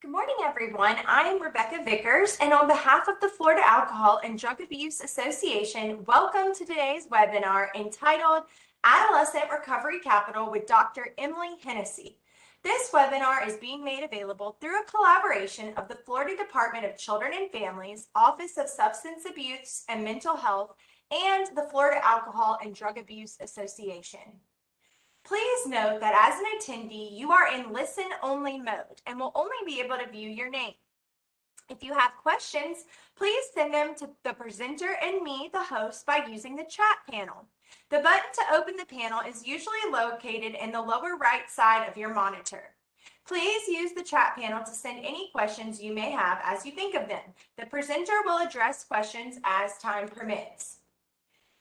Good morning, everyone. I'm Rebecca Vickers, and on behalf of the Florida Alcohol and Drug Abuse Association, welcome to today's webinar entitled Adolescent Recovery Capital with Dr. Emily Hennessy. This webinar is being made available through a collaboration of the Florida Department of Children and Families, Office of Substance Abuse and Mental Health, and the Florida Alcohol and Drug Abuse Association. Please note that as an attendee, you are in listen-only mode and will only be able to view your name. If you have questions, please send them to the presenter and me, the host, by using the chat panel. The button to open the panel is usually located in the lower right side of your monitor. Please use the chat panel to send any questions you may have as you think of them. The presenter will address questions as time permits.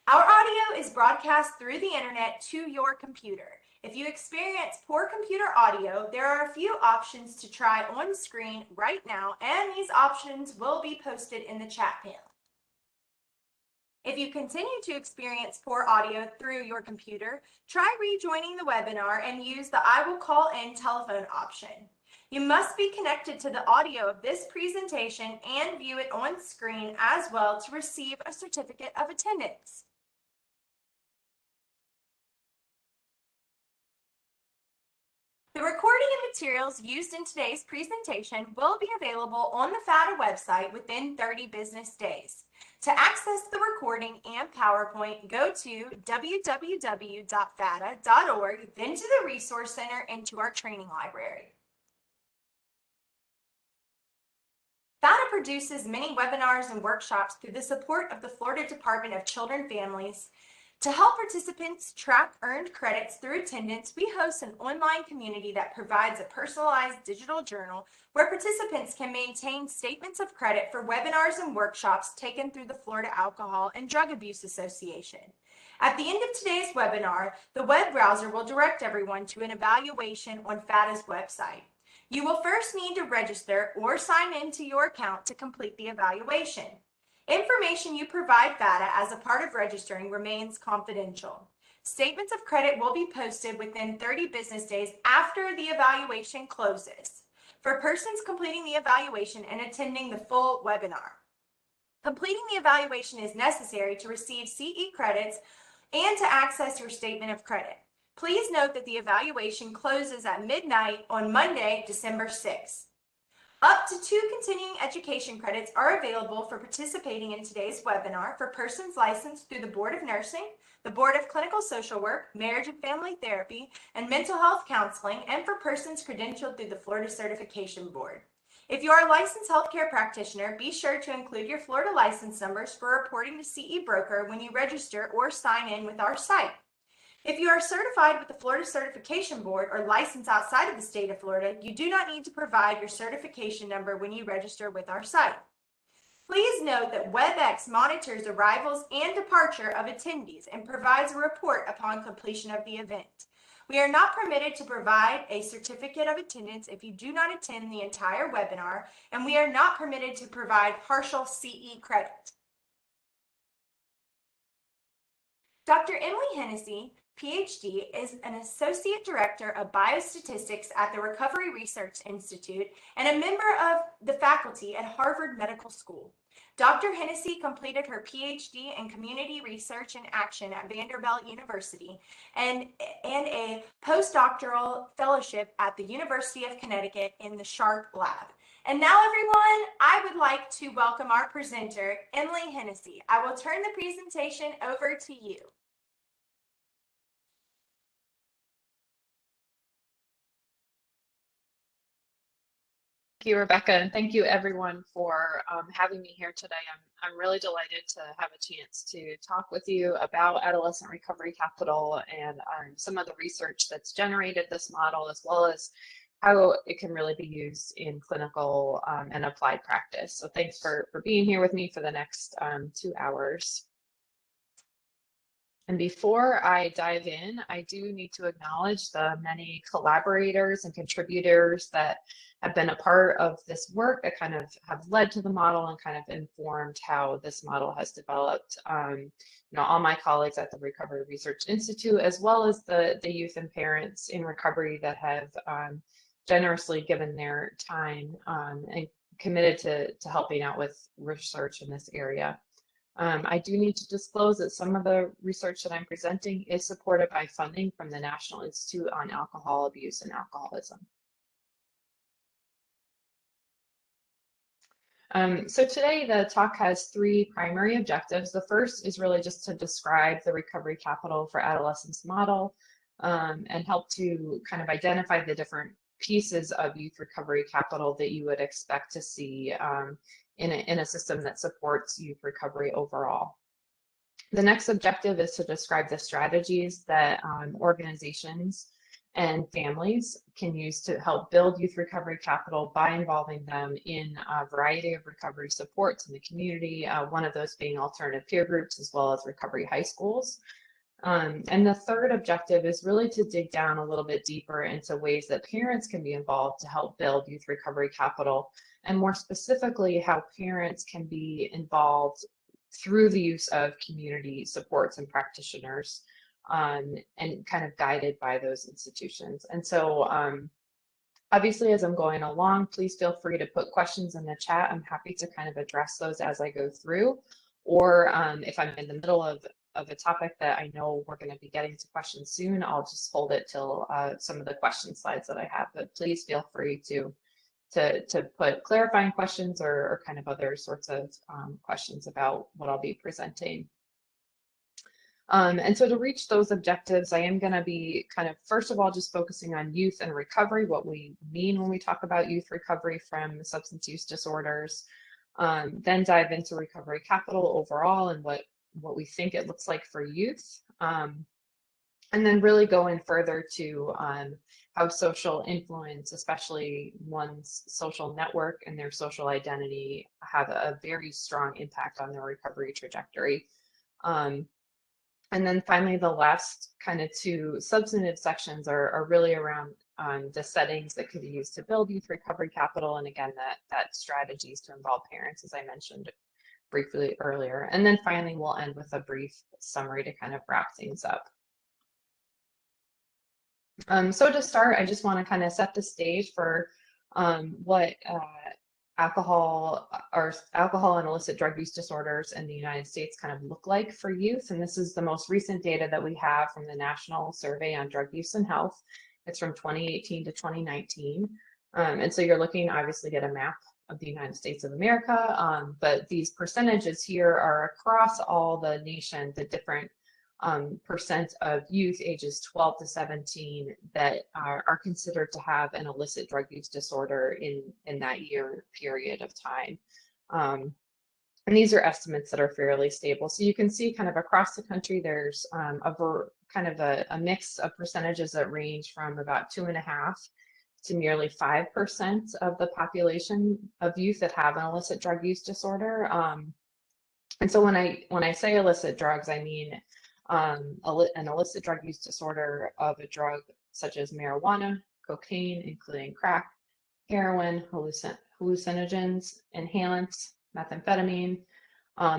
Our audio is broadcast through the internet to your computer. If you experience poor computer audio, there are a few options to try on screen right now, and these options will be posted in the chat panel. If you continue to experience poor audio through your computer, try rejoining the webinar and use the I will call in telephone option. You must be connected to the audio of this presentation and view it on screen as well to receive a certificate of attendance. The recording and materials used in today's presentation will be available on the FADA website within 30 business days. To access the recording and PowerPoint, go to www.fada.org, then to the Resource Center and to our training library. FADA produces many webinars and workshops through the support of the Florida Department of Children and Families. To help participants track earned credits through attendance, we host an online community that provides a personalized digital journal where participants can maintain statements of credit for webinars and workshops taken through the Florida Alcohol and Drug Abuse Association. At the end of today's webinar, the web browser will direct everyone to an evaluation on FADA's website. You will first need to register or sign into your account to complete the evaluation. Information you provide FADA as a part of registering remains confidential. Statements of credit will be posted within 30 business days after the evaluation closes for persons completing the evaluation and attending the full webinar. Completing the evaluation is necessary to receive CE credits and to access your statement of credit. Please note that the evaluation closes at midnight on Monday, December 6th. Up to 2 continuing education credits are available for participating in today's webinar for persons licensed through the Board of Nursing, the Board of Clinical Social Work, Marriage and Family Therapy, and Mental Health Counseling, and for persons credentialed through the Florida Certification Board. If you are a licensed healthcare practitioner, be sure to include your Florida license numbers for reporting to CE Broker when you register or sign in with our site. If you are certified with the Florida Certification Board or licensed outside of the state of Florida, you do not need to provide your certification number when you register with our site. Please note that WebEx monitors arrivals and departure of attendees and provides a report upon completion of the event. We are not permitted to provide a certificate of attendance if you do not attend the entire webinar, and we are not permitted to provide partial CE credit. Dr. Emily Hennessy, Ph.D., is an Associate Director of Biostatistics at the Recovery Research Institute and a member of the faculty at Harvard Medical School. Dr. Hennessy completed her Ph.D. in Community Research and Action at Vanderbilt University and a postdoctoral fellowship at the University of Connecticut in the Sharp Lab. And now, everyone, I would like to welcome our presenter, Emily Hennessy. I will turn the presentation over to you. Thank you, Rebecca, and thank you everyone for having me here today. I'm really delighted to have a chance to talk with you about Adolescent Recovery Capital and some of the research that's generated this model, as well as how it can really be used in clinical and applied practice. So thanks for being here with me for the next 2 hours. And before I dive in, I do need to acknowledge the many collaborators and contributors that have been a part of this work that kind of have led to the model and kind of informed how this model has developed. All my colleagues at the Recovery Research Institute, as well as the youth and parents in recovery that have generously given their time and committed to helping out with research in this area. I do need to disclose that some of the research that I'm presenting is supported by funding from the National Institute on Alcohol Abuse and Alcoholism. So today the talk has three primary objectives. The first is really just to describe the recovery capital for Adolescents Model and help to kind of identify the different pieces of youth recovery capital that you would expect to see in a system that supports youth recovery overall. The next objective is to describe the strategies that organizations and families can use to help build youth recovery capital by involving them in a variety of recovery supports in the community, one of those being alternative peer groups as well as recovery high schools. And the third objective is really to dig down a little bit deeper into ways that parents can be involved to help build youth recovery capital, and more specifically, how parents can be involved through the use of community supports and practitioners, and kind of guided by those institutions. And so obviously, as I'm going along, please feel free to put questions in the chat. I'm happy to kind of address those as I go through, or if I'm in the middle of a topic that I know we're going to be getting to questions soon, I'll just hold it till some of the question slides that I have. But please feel free to put clarifying questions or kind of other sorts of questions about what I'll be presenting. And so to reach those objectives, I am going to be kind of, first of all, just focusing on youth and recovery, what we mean when we talk about youth recovery from substance use disorders, then dive into recovery capital overall and what we think it looks like for youth, and then really go in further to how social influence, especially one's social network and their social identity, have a very strong impact on their recovery trajectory. And then finally, the last kind of two substantive sections are really around the settings that could be used to build youth recovery capital, and again, that strategies to involve parents, as I mentioned briefly earlier. And then finally, we'll end with a brief summary to kind of wrap things up. So to start, I just want to kind of set the stage for what alcohol and illicit drug use disorders in the United States kind of look like for youth. And this is the most recent data that we have from the National Survey on Drug Use and Health. It's from 2018 to 2019. And so you're looking obviously at a map of the United States of America, but these percentages here are across all the nation, the different percent of youth ages 12 to 17 that are considered to have an illicit drug use disorder in that year period of time. And these are estimates that are fairly stable. So you can see kind of across the country, there's a mix of percentages that range from about 2.5% to nearly 5% of the population of youth that have an illicit drug use disorder. And so when I say illicit drugs, I mean an illicit drug use disorder of a drug such as marijuana, cocaine, including crack, heroin, hallucinogens, inhalants, methamphetamine,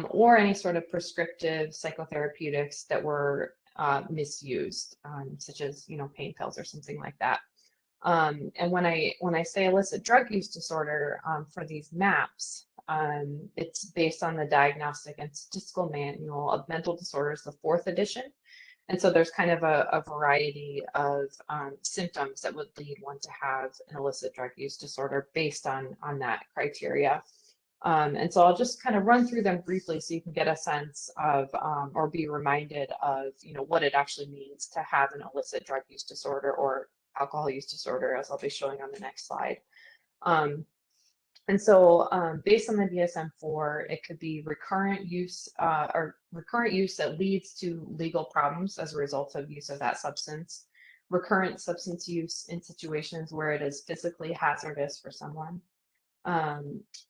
or any sort of prescriptive psychotherapeutics that were misused, such as pain pills or something like that. And when I say illicit drug use disorder for these maps, it's based on the Diagnostic and Statistical Manual of Mental Disorders, the 4th edition. And so there's kind of a variety of symptoms that would lead one to have an illicit drug use disorder based on that criteria. And so I'll just kind of run through them briefly so you can get a sense of or be reminded of what it actually means to have an illicit drug use disorder or alcohol use disorder, as I'll be showing on the next slide. And so based on the DSM-4, it could be recurrent use that leads to legal problems as a result of use of that substance, recurrent substance use in situations where it is physically hazardous for someone,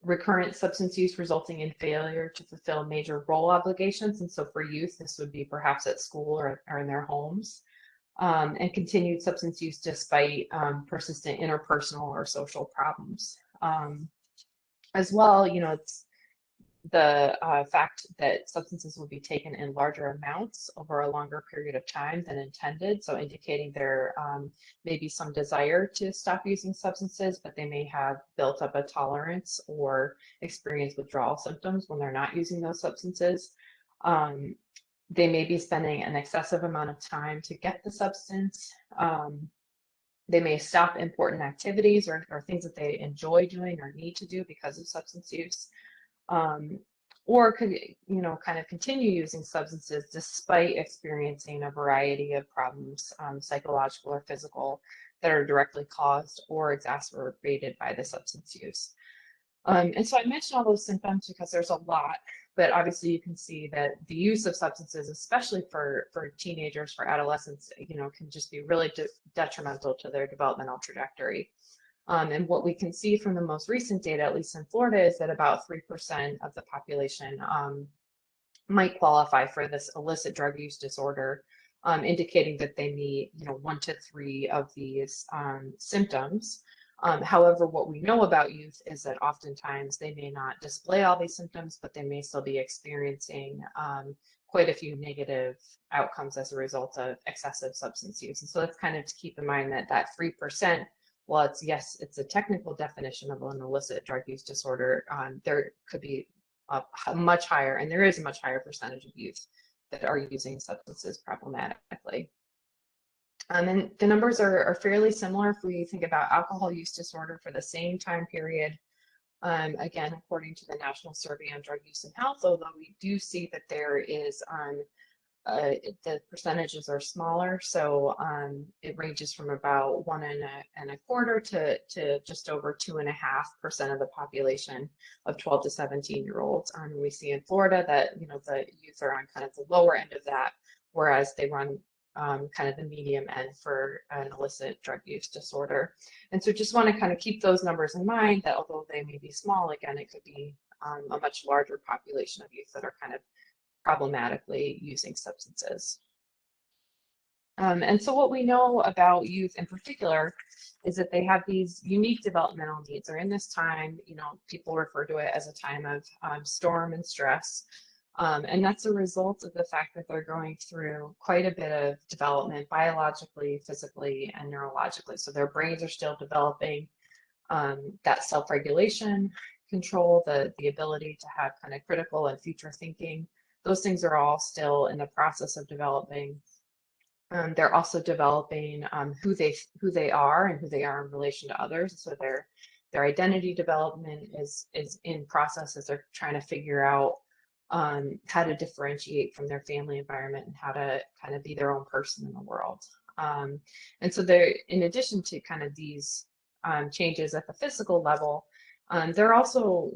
recurrent substance use resulting in failure to fulfill major role obligations. And so for youth, this would be perhaps at school or in their homes. And continued substance use despite persistent interpersonal or social problems. As well, the fact that substances will be taken in larger amounts over a longer period of time than intended, so indicating there may be some desire to stop using substances, but they may have built up a tolerance or experience withdrawal symptoms when they're not using those substances. They may be spending an excessive amount of time to get the substance. They may stop important activities or things that they enjoy doing or need to do because of substance use. Or could, kind of continue using substances despite experiencing a variety of problems, psychological or physical, that are directly caused or exacerbated by the substance use. And so I mentioned all those symptoms because there's a lot, but obviously you can see that the use of substances, especially for teenagers, for adolescents, can just be really detrimental to their developmental trajectory. And what we can see from the most recent data, at least in Florida, is that about 3% of the population might qualify for this illicit drug use disorder, indicating that they meet, 1 to 3 of these symptoms. However, what we know about youth is that oftentimes they may not display all these symptoms, but they may still be experiencing quite a few negative outcomes as a result of excessive substance use. And so that's kind of to keep in mind that 3%, well, it's a technical definition of an illicit drug use disorder. There could be a much higher, and there is a much higher percentage of youth that are using substances problematically. And the numbers are fairly similar if we think about alcohol use disorder for the same time period. Again, according to the National Survey on Drug Use and Health, although we do see that there is the percentages are smaller, so it ranges from about 1.25% to just over 2.5% of the population of 12 to 17-year-olds. We see in Florida that the youth are on kind of the lower end of that, whereas they run kind of the medium end for an illicit drug use disorder. And so just want to kind of keep those numbers in mind, that although they may be small, again, it could be a much larger population of youth that are kind of problematically using substances. And so what we know about youth in particular is that they have these unique developmental needs. Or in this time, people refer to it as a time of storm and stress. And that's a result of the fact that they're going through quite a bit of development biologically, physically, and neurologically. So their brains are still developing that self-regulation, control, the ability to have kind of critical and future thinking. Those things are all still in the process of developing. They're also developing who they are and who they are in relation to others. So their identity development is in process as they're trying to figure out how to differentiate from their family environment and how to kind of be their own person in the world. And so they're, in addition to kind of these changes at the physical level, they're also,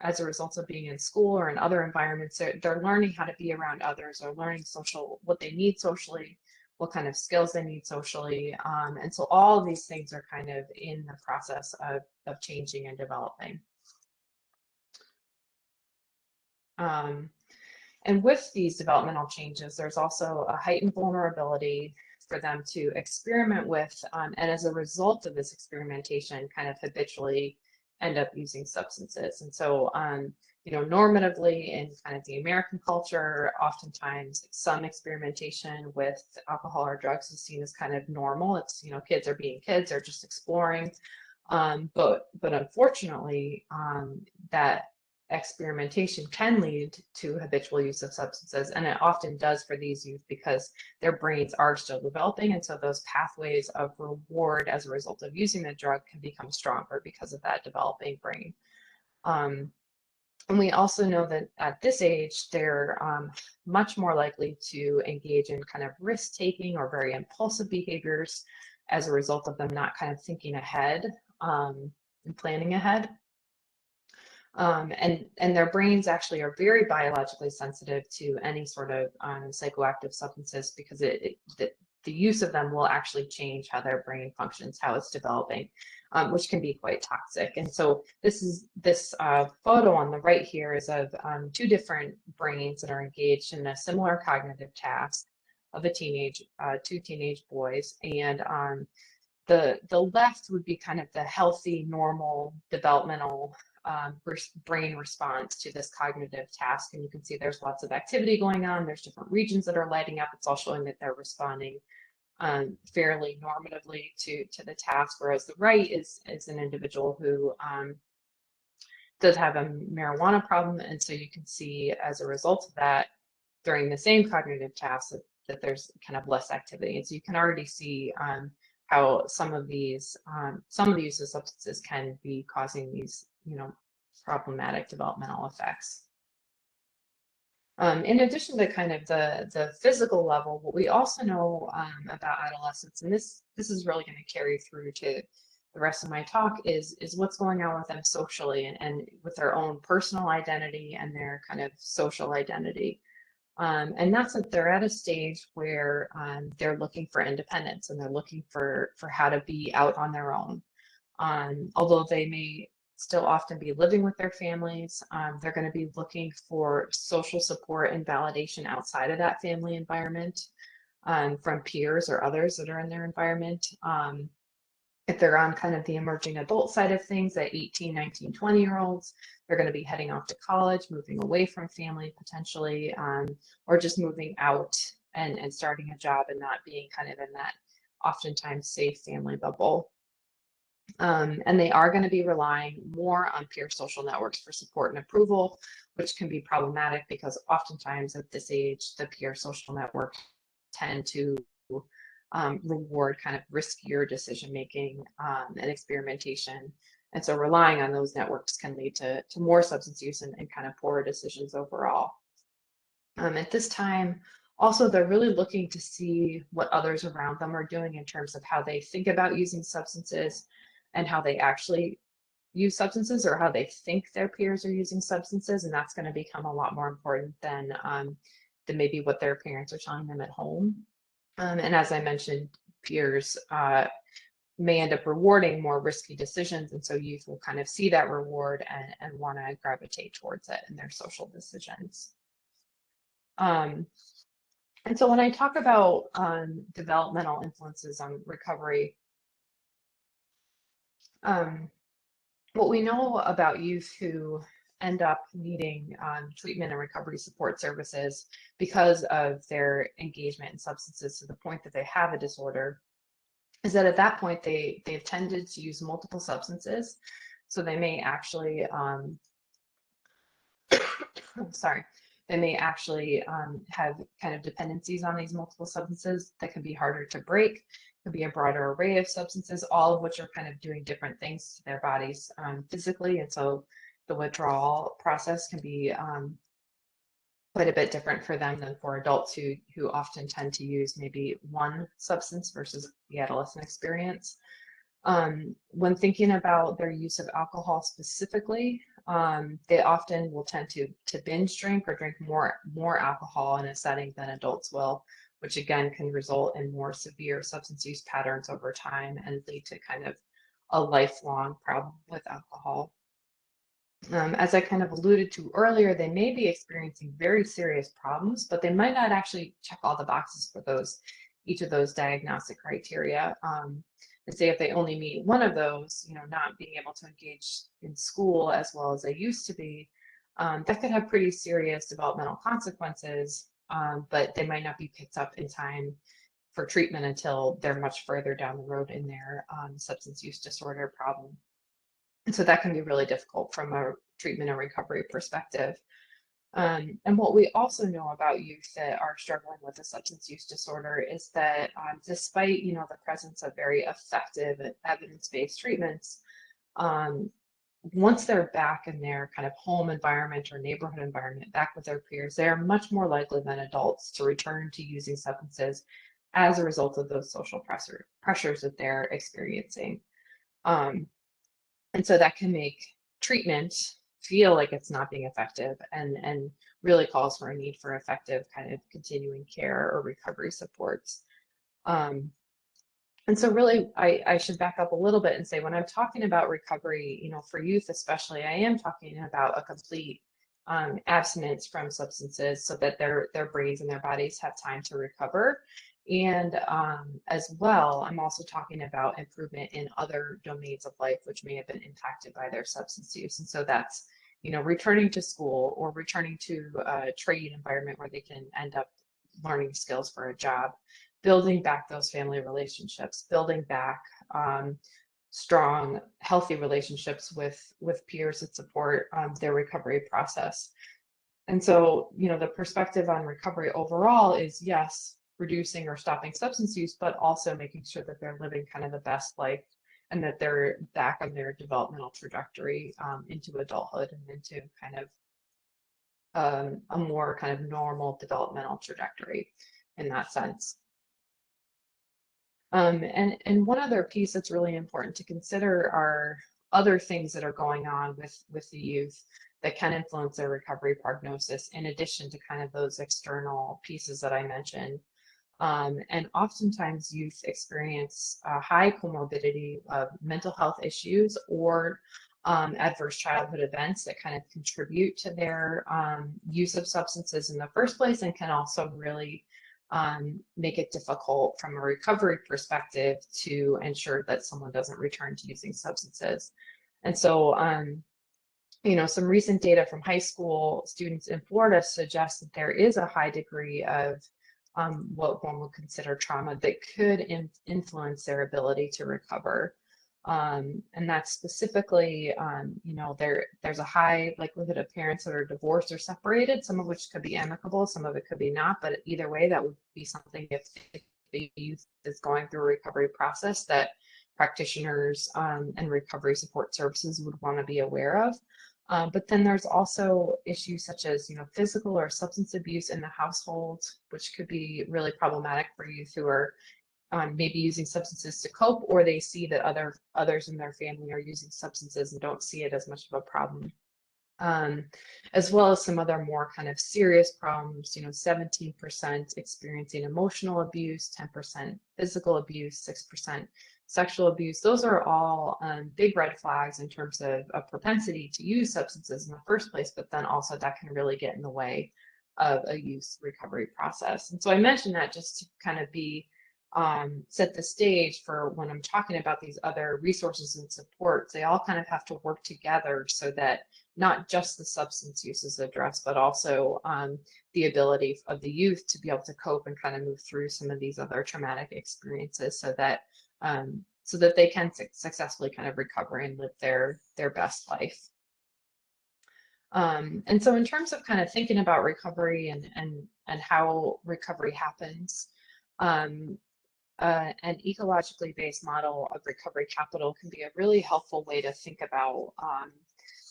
as a result of being in school or in other environments, they're learning how to be around others, or learning what they need socially, what kind of skills they need socially. And so all of these things are kind of in the process of changing and developing. And with these developmental changes, there's also a heightened vulnerability for them to experiment with, and as a result of this experimentation, kind of habitually end up using substances. And so, normatively in kind of the American culture, oftentimes some experimentation with alcohol or drugs is seen as kind of normal. It's, kids are being kids, they're just exploring. But unfortunately, that experimentation can lead to habitual use of substances, and it often does for these youth because their brains are still developing, and so those pathways of reward as a result of using the drug can become stronger because of that developing brain. And we also know that at this age, they're much more likely to engage in kind of risk-taking or very impulsive behaviors as a result of them not kind of thinking ahead and planning ahead. And their brains actually are very biologically sensitive to any sort of psychoactive substances, because the use of them will actually change how their brain functions, how it's developing, which can be quite toxic. And so this photo on the right here is of two different brains that are engaged in a similar cognitive task of two teenage boys. And the left would be kind of the healthy, normal, developmental brain response to this cognitive task. And you can see there's lots of activity going on. There's different regions that are lighting up. It's all showing that they're responding fairly normatively to the task, whereas the right is an individual who does have a marijuana problem. And so you can see as a result of that, during the same cognitive task, that there's kind of less activity. And so you can already see how some of the use of substances can be causing these, problematic developmental effects. In addition to kind of the physical level, what we also know about adolescents, and this is really going to carry through to the rest of my talk, is what's going on with them socially and with their own personal identity and their kind of social identity. And that's that they're at a stage where they're looking for independence and they're looking for how to be out on their own. Although they may still often be living with their families, they're going to be looking for social support and validation outside of that family environment, from peers or others that are in their environment. If they're on kind of the emerging adult side of things at 18, 19, 20-year-olds, they're going to be heading off to college, moving away from family potentially, or just moving out and starting a job and not being kind of in that oftentimes safe family bubble. And they are going to be relying more on peer social networks for support and approval, which can be problematic because oftentimes at this age, the peer social networks tend to reward kind of riskier decision making and experimentation. And so relying on those networks can lead to more substance use and kind of poorer decisions overall. At this time, also, they're really looking to see what others around them are doing in terms of how they think about using substances and how they actually use substances, or how they think their peers are using substances. And that's going to become a lot more important than maybe what their parents are telling them at home. And as I mentioned, peers may end up rewarding more risky decisions. And so youth will kind of see that reward and want to gravitate towards it in their social decisions. And so when I talk about developmental influences on recovery, what we know about youth who end up needing treatment and recovery support services because of their engagement in substances to the point that they have a disorder is that at that point they've tended to use multiple substances. So they may actually, they may actually have kind of dependencies on these multiple substances that can be harder to break. It could be a broader array of substances, all of which are kind of doing different things to their bodies physically. And so the withdrawal process can be quite a bit different for them than for adults who often tend to use maybe one substance versus the adolescent experience. When thinking about their use of alcohol specifically, they often will tend to binge drink or drink more alcohol in a setting than adults will, which again can result in more severe substance use patterns over time and lead to kind of a lifelong problem with alcohol. As I kind of alluded to earlier, they may be experiencing very serious problems, but they might not actually check all the boxes for each of those diagnostic criteria. And say if they only meet one of those, not being able to engage in school as well as they used to be, that could have pretty serious developmental consequences, but they might not be picked up in time for treatment until they're much further down the road in their substance use disorder problem. And so that can be really difficult from a treatment and recovery perspective. And what we also know about youth that are struggling with a substance use disorder is that despite the presence of very effective and evidence-based treatments, once they're back in their kind of home environment or neighborhood environment, back with their peers, they are much more likely than adults to return to using substances as a result of those social pressures that they're experiencing. And so that can make treatment feel like it's not being effective and really calls for a need for effective kind of continuing care or recovery supports. And so really, I should back up a little bit and say when I'm talking about recovery, for youth especially, I am talking about a complete abstinence from substances so that their brains and their bodies have time to recover. And as well, I'm also talking about improvement in other domains of life which may have been impacted by their substance use. And so that's, returning to school or returning to a trade environment where they can end up learning skills for a job, building back those family relationships, building back strong, healthy relationships with peers that support their recovery process. And so, the perspective on recovery overall is yes, reducing or stopping substance use, but also making sure that they're living kind of the best life and that they're back on their developmental trajectory into adulthood and into kind of a more kind of normal developmental trajectory in that sense. And one other piece that's really important to consider are other things that are going on with the youth that can influence their recovery prognosis, in addition to kind of those external pieces that I mentioned. And oftentimes youth experience a high comorbidity of mental health issues or adverse childhood events that kind of contribute to their use of substances in the first place, and can also really make it difficult from a recovery perspective to ensure that someone doesn't return to using substances. And so, some recent data from high school students in Florida suggests that there is a high degree of what one would consider trauma that could influence their ability to recover. And that's specifically, there's a high likelihood of parents that are divorced or separated, some of which could be amicable, some of it could be not, but either way, that would be something if the youth is going through a recovery process that practitioners and recovery support services would want to be aware of. But then there's also issues such as, physical or substance abuse in the household, which could be really problematic for youth who are maybe using substances to cope, or they see that others in their family are using substances and don't see it as much of a problem. As well as some other more kind of serious problems, 17% experiencing emotional abuse, 10% physical abuse, 6% sexual abuse. Those are all big red flags in terms of a propensity to use substances in the first place, but then also that can really get in the way of a youth recovery process. And so I mentioned that just to kind of be set the stage for when I'm talking about these other resources and supports. They all kind of have to work together so that not just the substance use is addressed, but also the ability of the youth to be able to cope and kind of move through some of these other traumatic experiences so that they can successfully kind of recover and live their best life. And so in terms of kind of thinking about recovery and how recovery happens, an ecologically based model of recovery capital can be a really helpful way to think about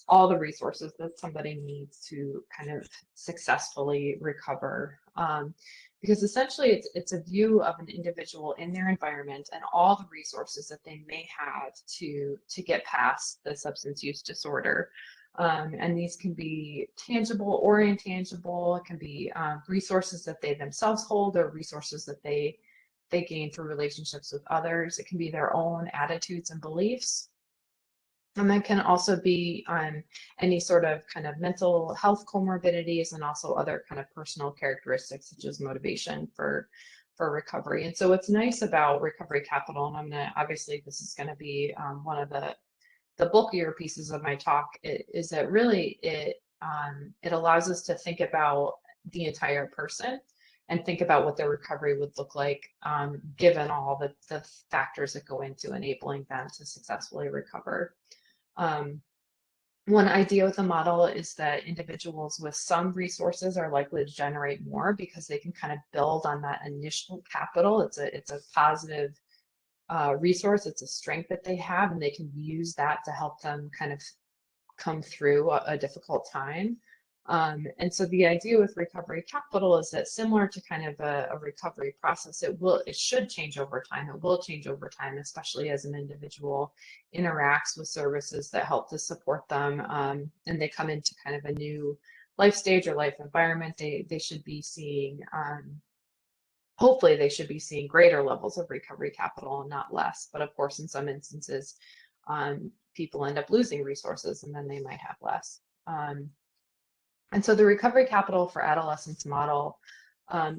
all the resources that somebody needs to kind of successfully recover. Because essentially it's a view of an individual in their environment and all the resources that they may have to get past the substance use disorder. And these can be tangible or intangible. It can be resources that they themselves hold or resources that they gain through relationships with others. It can be their own attitudes and beliefs. And that can also be any sort of kind of mental health comorbidities and also other kind of personal characteristics such as motivation for recovery. And so what's nice about recovery capital, and I'm gonna, obviously this is gonna be one of the bulkier pieces of my talk, is that really it allows us to think about the entire person and think about what their recovery would look like given all the factors that go into enabling them to successfully recover. One idea with the model is that individuals with some resources are likely to generate more because they can kind of build on that initial capital. It's a positive resource. It's a strength that they have, and they can use that to help them kind of come through a difficult time. And so the idea with recovery capital is that similar to kind of a recovery process, it should change over time. It will change over time, especially as an individual interacts with services that help to support them, and they come into kind of a new life stage or life environment. They should be seeing, hopefully they should be seeing greater levels of recovery capital and not less. But of course, in some instances, people end up losing resources and then they might have less. And so the recovery capital for Adolescents model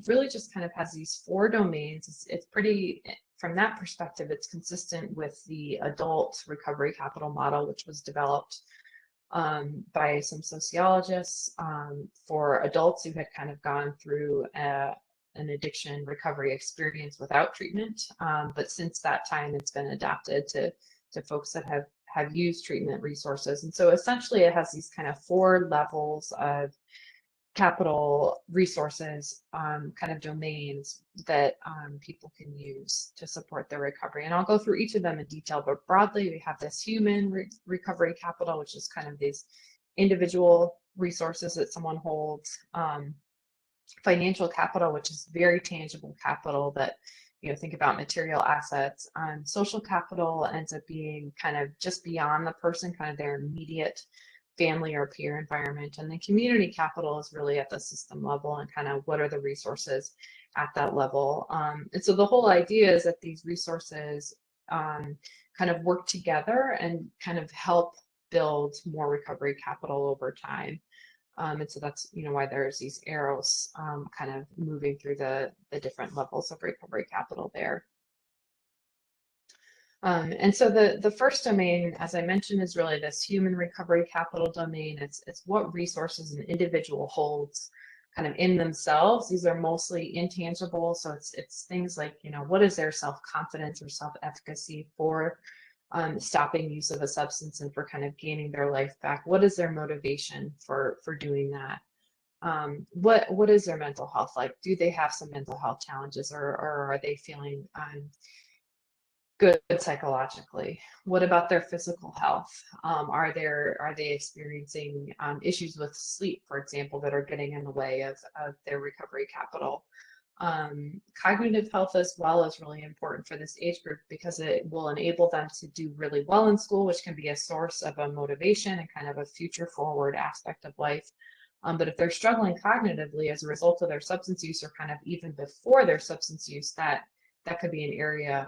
really just kind of has these 4 domains. It's pretty, from that perspective, it's consistent with the adult recovery capital model, which was developed by some sociologists for adults who had kind of gone through an addiction recovery experience without treatment. But since that time, it's been adapted to folks that have used treatment resources. And so essentially it has these kind of 4 levels of capital resources, kind of domains that people can use to support their recovery. And I'll go through each of them in detail, but broadly, we have this human recovery capital, which is kind of these individual resources that someone holds, financial capital, which is very tangible capital that, think about material assets. Social capital ends up being kind of just beyond the person, kind of their immediate family or peer environment. And then community capital is really at the system level and kind of what are the resources at that level. And so the whole idea is that these resources kind of work together and kind of help build more recovery capital over time. And so that's why there's these arrows kind of moving through the different levels of recovery capital there. And so the first domain, as I mentioned, is really this human recovery capital domain. It's what resources an individual holds kind of in themselves. These are mostly intangible, so it's things like, what is their self-confidence or self-efficacy for stopping use of a substance and for kind of gaining their life back? What is their motivation for doing that? What is their mental health like? Do they have some mental health challenges, or are they feeling good psychologically? What about their physical health? Are they experiencing issues with sleep, for example, that are getting in the way of their recovery capital? Cognitive health as well is really important for this age group because it will enable them to do really well in school, which can be a source of a motivation and kind of a future forward aspect of life. But if they're struggling cognitively as a result of their substance use, or kind of even before their substance use, that could be an area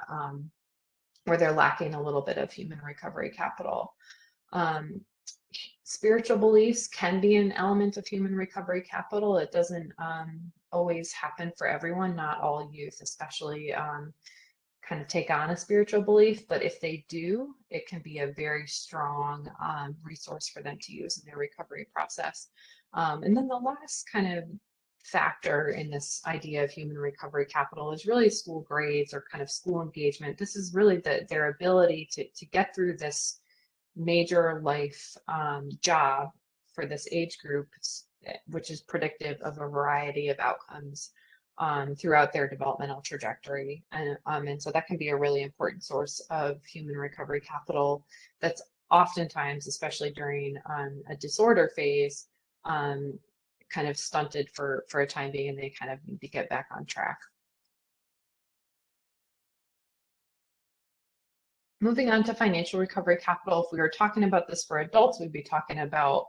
where they're lacking a little bit of human recovery capital. Spiritual beliefs can be an element of human recovery capital. It doesn't always happen for everyone. Not all youth, especially, kind of take on a spiritual belief, but if they do, it can be a very strong resource for them to use in their recovery process. And then the last kind of factor in this idea of human recovery capital is really school grades or kind of school engagement. This is really their ability to get through this major life job for this age group, which is predictive of a variety of outcomes throughout their developmental trajectory. And so that can be a really important source of human recovery capital that's oftentimes, especially during a disorder phase, kind of stunted for a time being, and they kind of need to get back on track. Moving on to financial recovery capital, if we were talking about this for adults, we'd be talking about,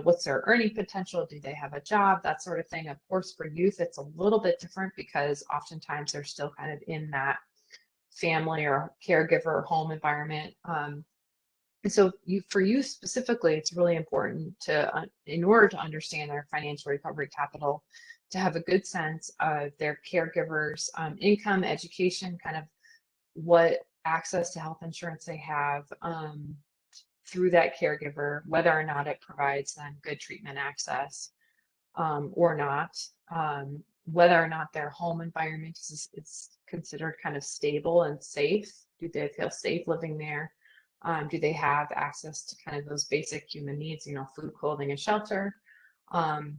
what's their earning potential? Do they have a job? That sort of thing. Of course, for youth, it's a little bit different because oftentimes they're still kind of in that family or caregiver or home environment. And so for youth specifically, it's really important to, in order to understand their financial recovery capital, to have a good sense of their caregivers' income, education, kind of what access to health insurance they have through that caregiver, whether or not it provides them good treatment access or not, whether or not their home environment is considered kind of stable and safe. Do they feel safe living there? Do they have access to kind of those basic human needs, food, clothing, and shelter? And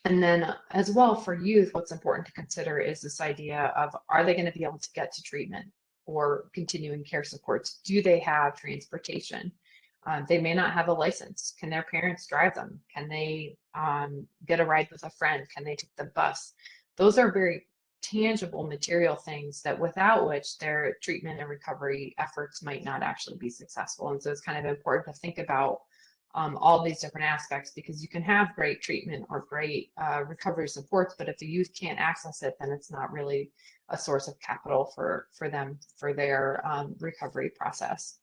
then as well for youth, what's important to consider is this idea of, are they going to be able to get to treatment or continuing care supports? Do they have transportation? They may not have a license. Can their parents drive them? Can they get a ride with a friend? Can they take the bus? Those are very tangible material things that without which their treatment and recovery efforts might not actually be successful. And so it's kind of important to think about all these different aspects, because you can have great treatment or great recovery supports, but if the youth can't access it, then it's not really a source of capital for them for their recovery process.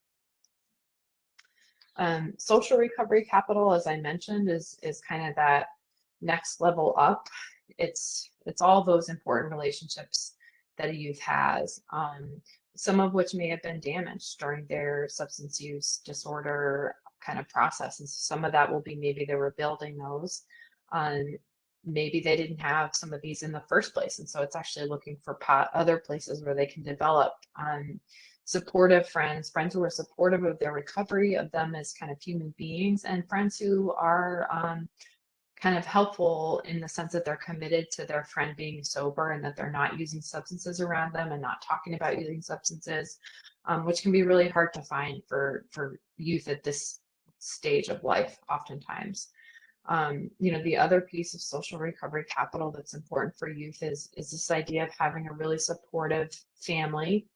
Social recovery capital, as I mentioned, is kind of that next level up it's all those important relationships that a youth has, some of which may have been damaged during their substance use disorder kind of process. And some of that will be maybe they were building those. Maybe they didn't have some of these in the first place. And so it's actually looking for other places where they can develop supportive friends who are supportive of their recovery, of them as kind of human beings, and friends who are kind of helpful in the sense that they're committed to their friend being sober and that they're not using substances around them and not talking about using substances, which can be really hard to find for youth at this stage of life oftentimes. The other piece of social recovery capital that's important for youth is this idea of having a really supportive family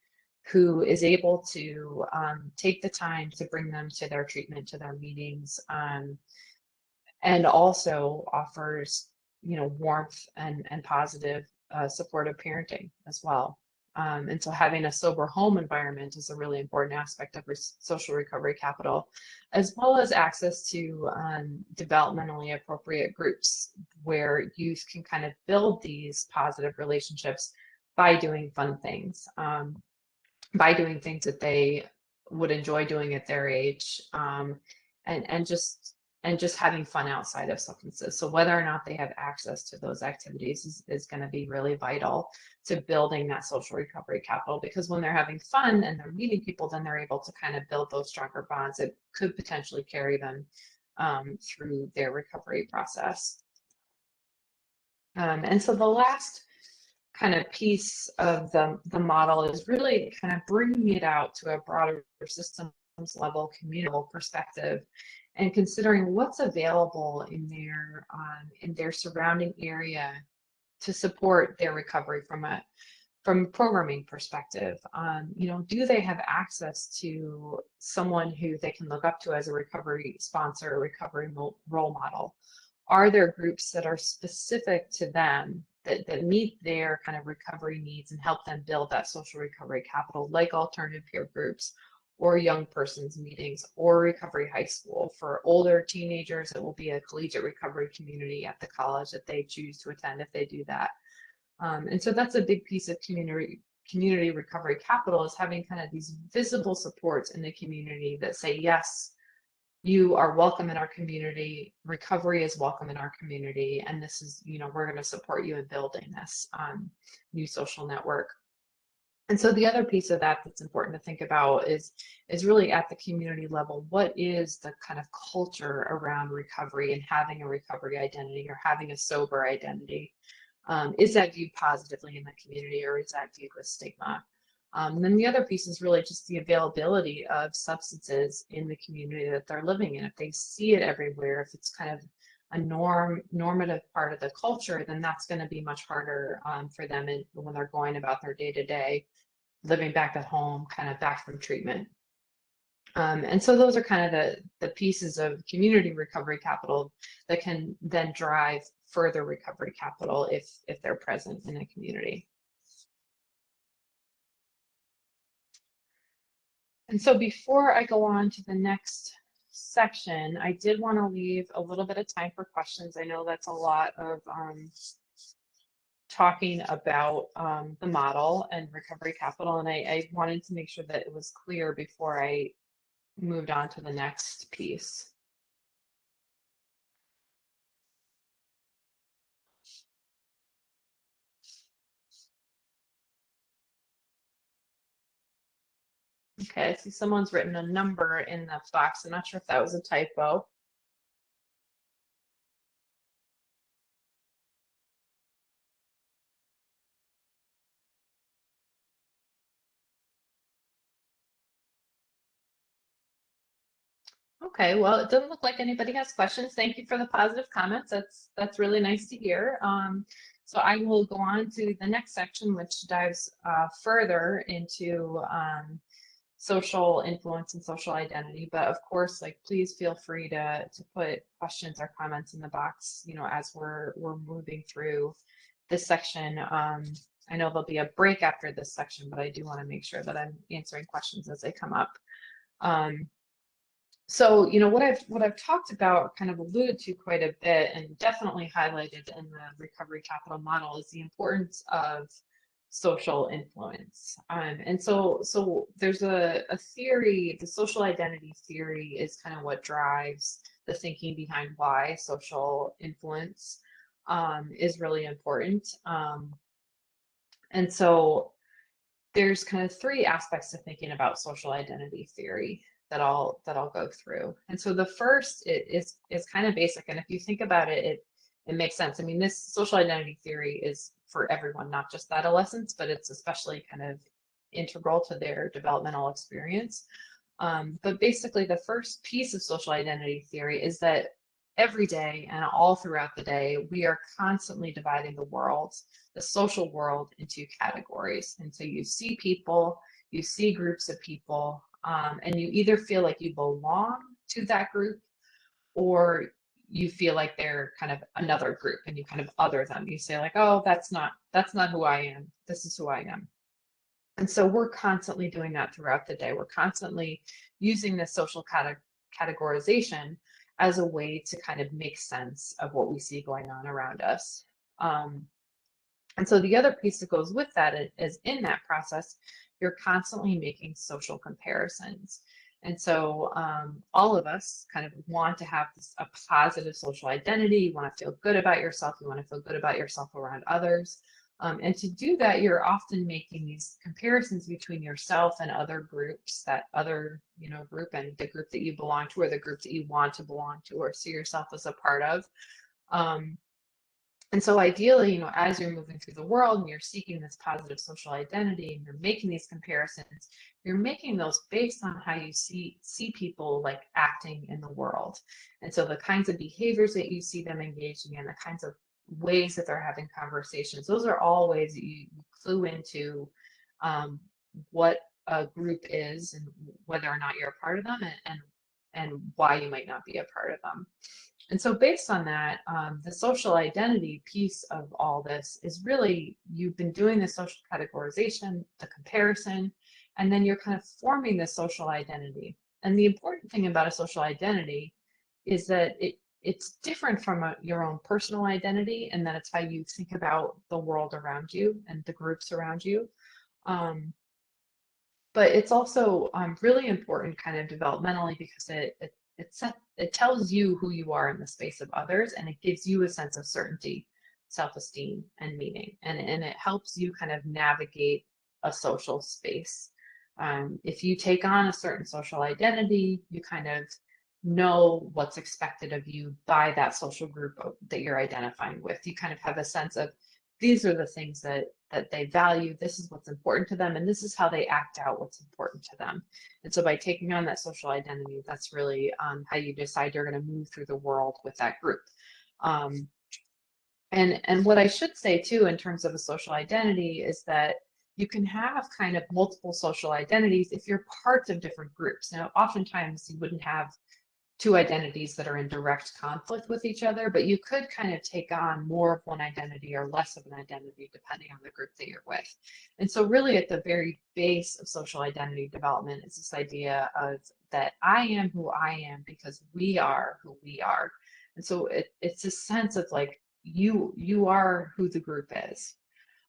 who is able to take the time to bring them to their treatment, to their meetings, and also offers, warmth and positive supportive parenting as well. And so having a sober home environment is a really important aspect of social recovery capital, as well as access to developmentally appropriate groups where youth can kind of build these positive relationships by doing fun things, by doing things that they would enjoy doing at their age, and just having fun outside of substances. So whether or not they have access to those activities is going to be really vital to building that social recovery capital, because when they're having fun and they're meeting people, then they're able to kind of build those stronger bonds that could potentially carry them through their recovery process. And so the last kind of piece of the model is really kind of bringing it out to a broader systems level, community level perspective, and considering what's available in their surrounding area to support their recovery from a programming perspective. Do they have access to someone who they can look up to as a recovery sponsor, a recovery role model? Are there groups that are specific to them that meet their kind of recovery needs and help them build that social recovery capital, like alternative peer groups, or young persons meetings, or recovery high school? For older teenagers, it will be a collegiate recovery community at the college that they choose to attend if they do that. And so that's a big piece of community recovery capital, is having kind of these visible supports in the community that say, yes, you are welcome in our community, recovery is welcome in our community, and this is, we're going to support you in building this new social network. And so the other piece of that that's important to think about is really at the community level, what is the kind of culture around recovery and having a recovery identity or having a sober identity? Is that viewed positively in the community, or is that viewed with stigma? And then the other piece is really just the availability of substances in the community that they're living in. If they see it everywhere, if it's kind of a normative part of the culture, then that's going to be much harder for them when they're going about their day-to-day, living back at home, kind of back from treatment. And so those are kind of the pieces of community recovery capital that can then drive further recovery capital if they're present in a community. And so before I go on to the next section, I did want to leave a little bit of time for questions. I know that's a lot of talking about the model and recovery capital, and I wanted to make sure that it was clear before I moved on to the next piece. Okay, I see someone's written a number in the box. I'm not sure if that was a typo. Okay, well, it doesn't look like anybody has questions. Thank you for the positive comments. That's really nice to hear. So I will go on to the next section, which dives further into social influence and social identity. But of course, please feel free to put questions or comments in the box, as we're moving through this section. I know there'll be a break after this section, but I do want to make sure that I'm answering questions as they come up. So, what I've talked about, kind of alluded to quite a bit, and definitely highlighted in the recovery capital model is the importance of social influence. And so there's a theory, the social identity theory is kind of what drives the thinking behind why social influence is really important. And so there's kind of three aspects to thinking about social identity theory that I'll go through. And so the first is kind of basic, and if you think about it, it makes sense. I mean, this social identity theory is for everyone, not just adolescents, but it's especially kind of integral to their developmental experience. But basically, the first piece of social identity theory is that every day and all throughout the day, we are constantly dividing the world, the social world, into categories. And so you see people, you see groups of people, and you either feel like you belong to that group, or you feel like they're kind of another group and you kind of other them. You say like, oh, that's not who I am. This is who I am. And so we're constantly doing that throughout the day. We're constantly using this social categorization as a way to kind of make sense of what we see going on around us. Um, and so the other piece that goes with that is in that process, you're constantly making social comparisons. And so all of us kind of want to have a positive social identity. You want to feel good about yourself. You want to feel good about yourself around others. And to do that, you're often making these comparisons between yourself and other groups, that other, group, and the group that you belong to, or the group that you want to belong to or see yourself as a part of. And so ideally, as you're moving through the world and you're seeking this positive social identity and you're making these comparisons, you're making those based on how you see people like acting in the world. And so the kinds of behaviors that you see them engaging in, the kinds of ways that they're having conversations, those are all ways that you clue into what a group is and whether or not you're a part of them, and why you might not be a part of them. And so based on that, the social identity piece of all this is really, you've been doing the social categorization, the comparison, and then you're kind of forming the social identity. And the important thing about a social identity is that it's different from your own personal identity, and that it's how you think about the world around you and the groups around you. But it's also really important kind of developmentally, because it tells you who you are in the space of others, and it gives you a sense of certainty, self-esteem, and meaning, and it helps you kind of navigate a social space. If you take on a certain social identity, you kind of know what's expected of you by that social group that you're identifying with. You kind of have a sense of, these are the things that they value, this is what's important to them, and this is how they act out what's important to them. And so by taking on that social identity, that's really how you decide you're going to move through the world with that group. And what I should say too, in terms of a social identity, is that you can have kind of multiple social identities if you're parts of different groups. Now, oftentimes you wouldn't have two identities that are in direct conflict with each other, but you could kind of take on more of one identity or less of an identity depending on the group that you're with. And so really at the very base of social identity development is this idea of that I am who I am because we are who we are. And so it's a sense of like, you are who the group is.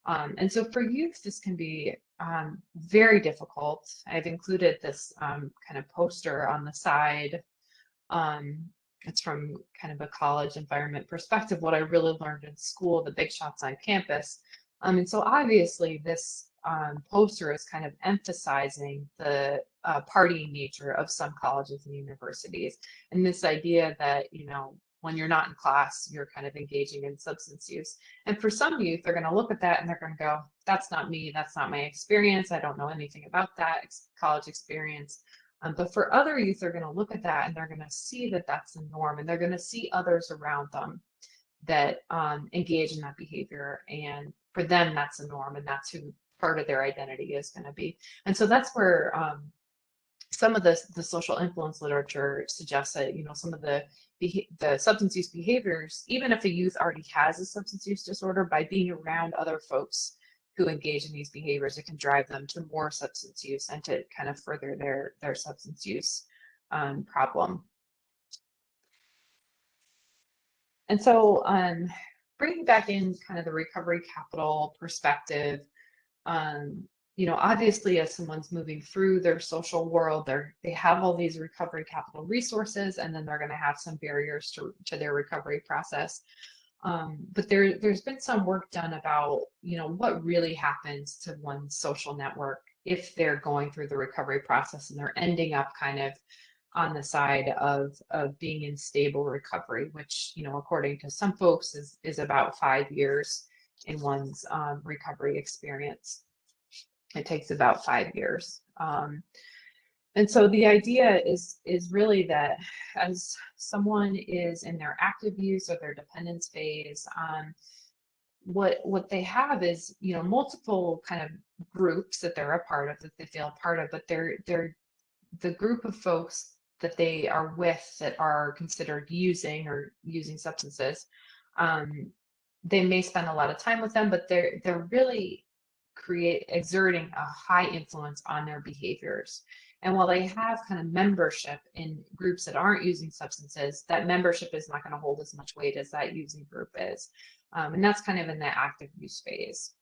And so for youth, this can be very difficult. I've included this kind of poster on the side. It's from kind of a college environment perspective, what I really learned in school, the big shots on campus. And so obviously this poster is kind of emphasizing the partying nature of some colleges and universities, and this idea that, when you're not in class, you're kind of engaging in substance use. And for some youth, they're going to look at that and they're going to go, that's not me, that's not my experience, I don't know anything about that college experience. But for other youth, they're going to look at that and they're going to see that that's the norm, and they're going to see others around them that engage in that behavior, and for them that's the norm, and that's who part of their identity is going to be. And so that's where some of the social influence literature suggests that, some of the substance use behaviors, even if a youth already has a substance use disorder, by being around other folks who engage in these behaviors, it can drive them to more substance use and to kind of further their substance use problem. And so bringing back in kind of the recovery capital perspective, obviously as someone's moving through their social world, they have all these recovery capital resources, and then they're going to have some barriers to their recovery process. But there's been some work done about, what really happens to one's social network if they're going through the recovery process and they're ending up kind of on the side of being in stable recovery, which, according to some folks is about 5 years in one's recovery experience. It takes about 5 years. And so the idea is really that as someone is in their active use or their dependence phase, what they have is, multiple kind of groups that they're a part of, that they feel a part of, but they're the group of folks that they are with that are considered using or using substances. They may spend a lot of time with them, but they're really exerting a high influence on their behaviors. And while they have kind of membership in groups that aren't using substances, that membership is not going to hold as much weight as that using group is. And that's kind of in the active use phase.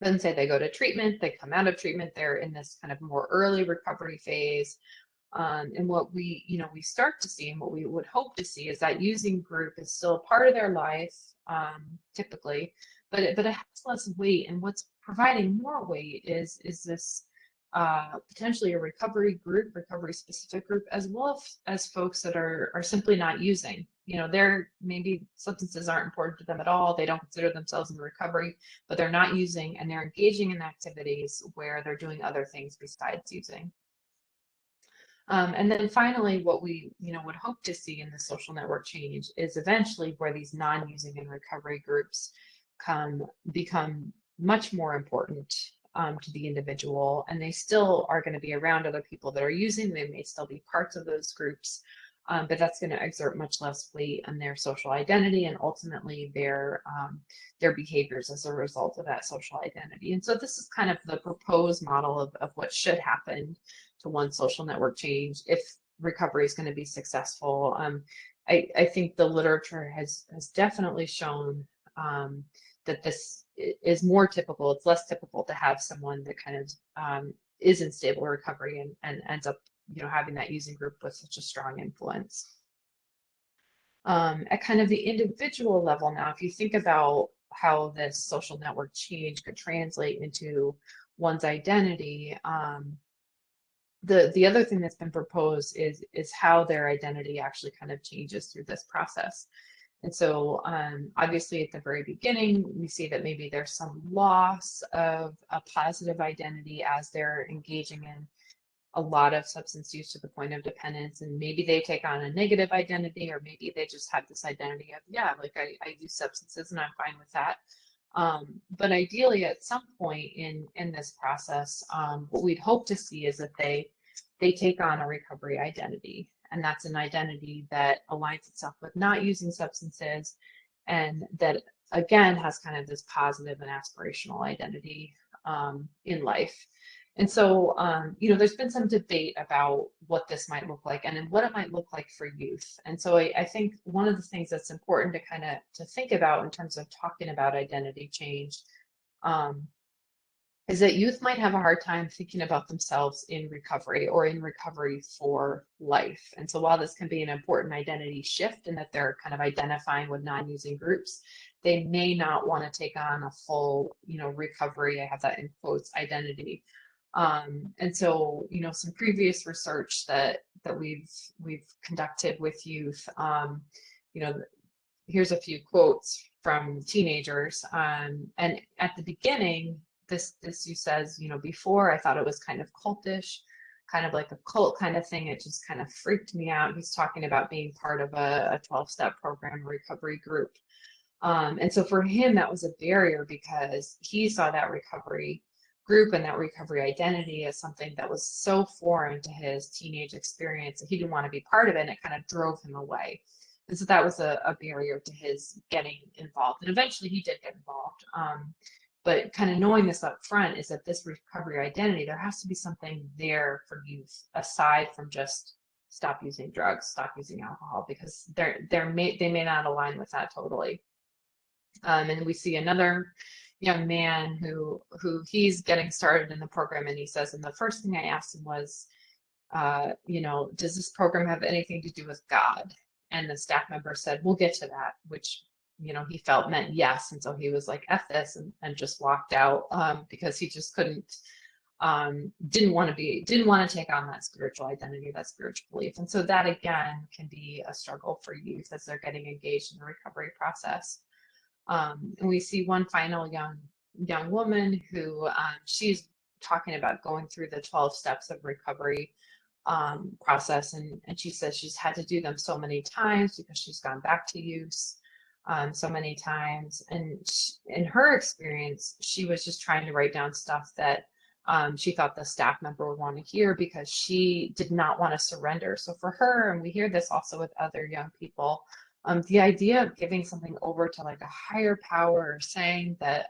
Then say they go to treatment, they come out of treatment, they're in this kind of more early recovery phase. And what we start to see and what we would hope to see is that using group is still a part of their life, typically, but it has less weight. And what's providing more weight is this potentially a recovery specific group, as well as folks that are simply not using. They're maybe substances aren't important to them at all. They don't consider themselves in recovery, but they're not using, and they're engaging in activities where they're doing other things besides using. And then finally, what we would hope to see in the social network change is eventually where these non-using and recovery groups become much more important to the individual, and they still are going to be around other people that are using. They may still be parts of those groups, but that's going to exert much less weight on their social identity and ultimately their behaviors as a result of that social identity. And so this is kind of the proposed model of what should happen to one social network change if recovery is going to be successful. I think the literature has definitely shown that this is more typical. It's less typical to have someone that kind of is in stable recovery and ends up having that using group with such a strong influence. At kind of the individual level now, if you think about how this social network change could translate into one's identity, the other thing that's been proposed is how their identity actually kind of changes through this process. And so obviously at the very beginning, we see that maybe there's some loss of a positive identity as they're engaging in a lot of substance use to the point of dependence, and maybe they take on a negative identity, or maybe they just have this identity of, yeah, like I use substances and I'm fine with that. But ideally at some point in this process, what we'd hope to see is that they take on a recovery identity, and that's an identity that aligns itself with not using substances, and that again has kind of this positive and aspirational identity in life. And so, there's been some debate about what this might look like and what it might look like for youth. And so I think one of the things that's important to kind of to think about in terms of talking about identity change is that youth might have a hard time thinking about themselves in recovery or in recovery for life. And so while this can be an important identity shift in that they're kind of identifying with non-using groups, they may not want to take on a full, recovery, I have that in quotes, identity. And so, some previous research that we've conducted with youth, here's a few quotes from teenagers. And at the beginning, this you says, before I thought it was kind of cultish, kind of like a cult kind of thing. It just kind of freaked me out. He's talking about being part of a 12-step program recovery group. And so for him, that was a barrier because he saw that recovery group and that recovery identity as something that was so foreign to his teenage experience that he didn't want to be part of it, and it kind of drove him away. And so that was a barrier to his getting involved. And eventually he did get involved. But kind of knowing this up front is that this recovery identity, there has to be something there for youth aside from just stop using drugs, stop using alcohol, because they may not align with that totally. And we see another young man who he's getting started in the program, and he says, and the first thing I asked him was, does this program have anything to do with God? And the staff member said, we'll get to that, which, he felt meant yes. And so he was like, F this, and just walked out, because he just couldn't, didn't want to take on that spiritual identity, that spiritual belief. And so that again can be a struggle for youth as they're getting engaged in the recovery process. And we see one final young woman who she's talking about going through the 12 steps of recovery process, and she says she's had to do them so many times because she's gone back to use so many times. And in her experience, she was just trying to write down stuff that she thought the staff member would want to hear because she did not want to surrender. So for her, and we hear this also with other young people, the idea of giving something over to like a higher power, or saying that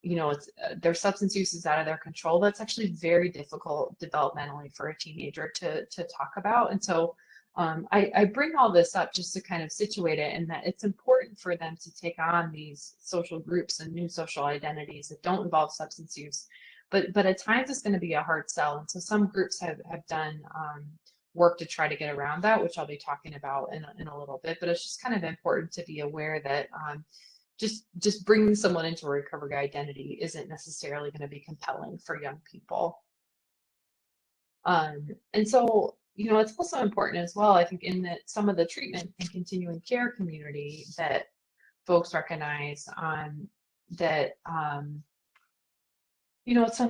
it's their substance use is out of their control, that's actually very difficult developmentally for a teenager to talk about. And so I bring all this up just to kind of situate it, in that it's important for them to take on these social groups and new social identities that don't involve substance use. But at times it's going to be a hard sell. And so some groups have done work to try to get around that, which I'll be talking about in a little bit. But it's just kind of important to be aware that just bringing someone into a recovery identity isn't necessarily going to be compelling for young people. And so, it's also important as well, I think, in that some of the treatment and continuing care community that folks recognize that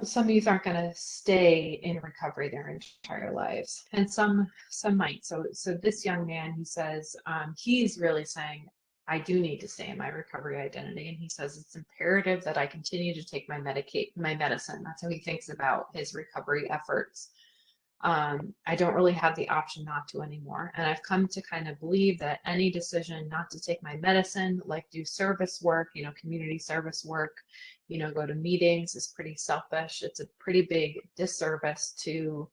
some youth aren't going to stay in recovery their entire lives, and some might. So this young man, he says, he's really saying, I do need to stay in my recovery identity, and he says it's imperative that I continue to take my medicine. That's how he thinks about his recovery efforts. I don't really have the option not to anymore, and I've come to kind of believe that any decision not to take my medicine, like do service work, community service work, go to meetings, is pretty selfish. It's a pretty big disservice to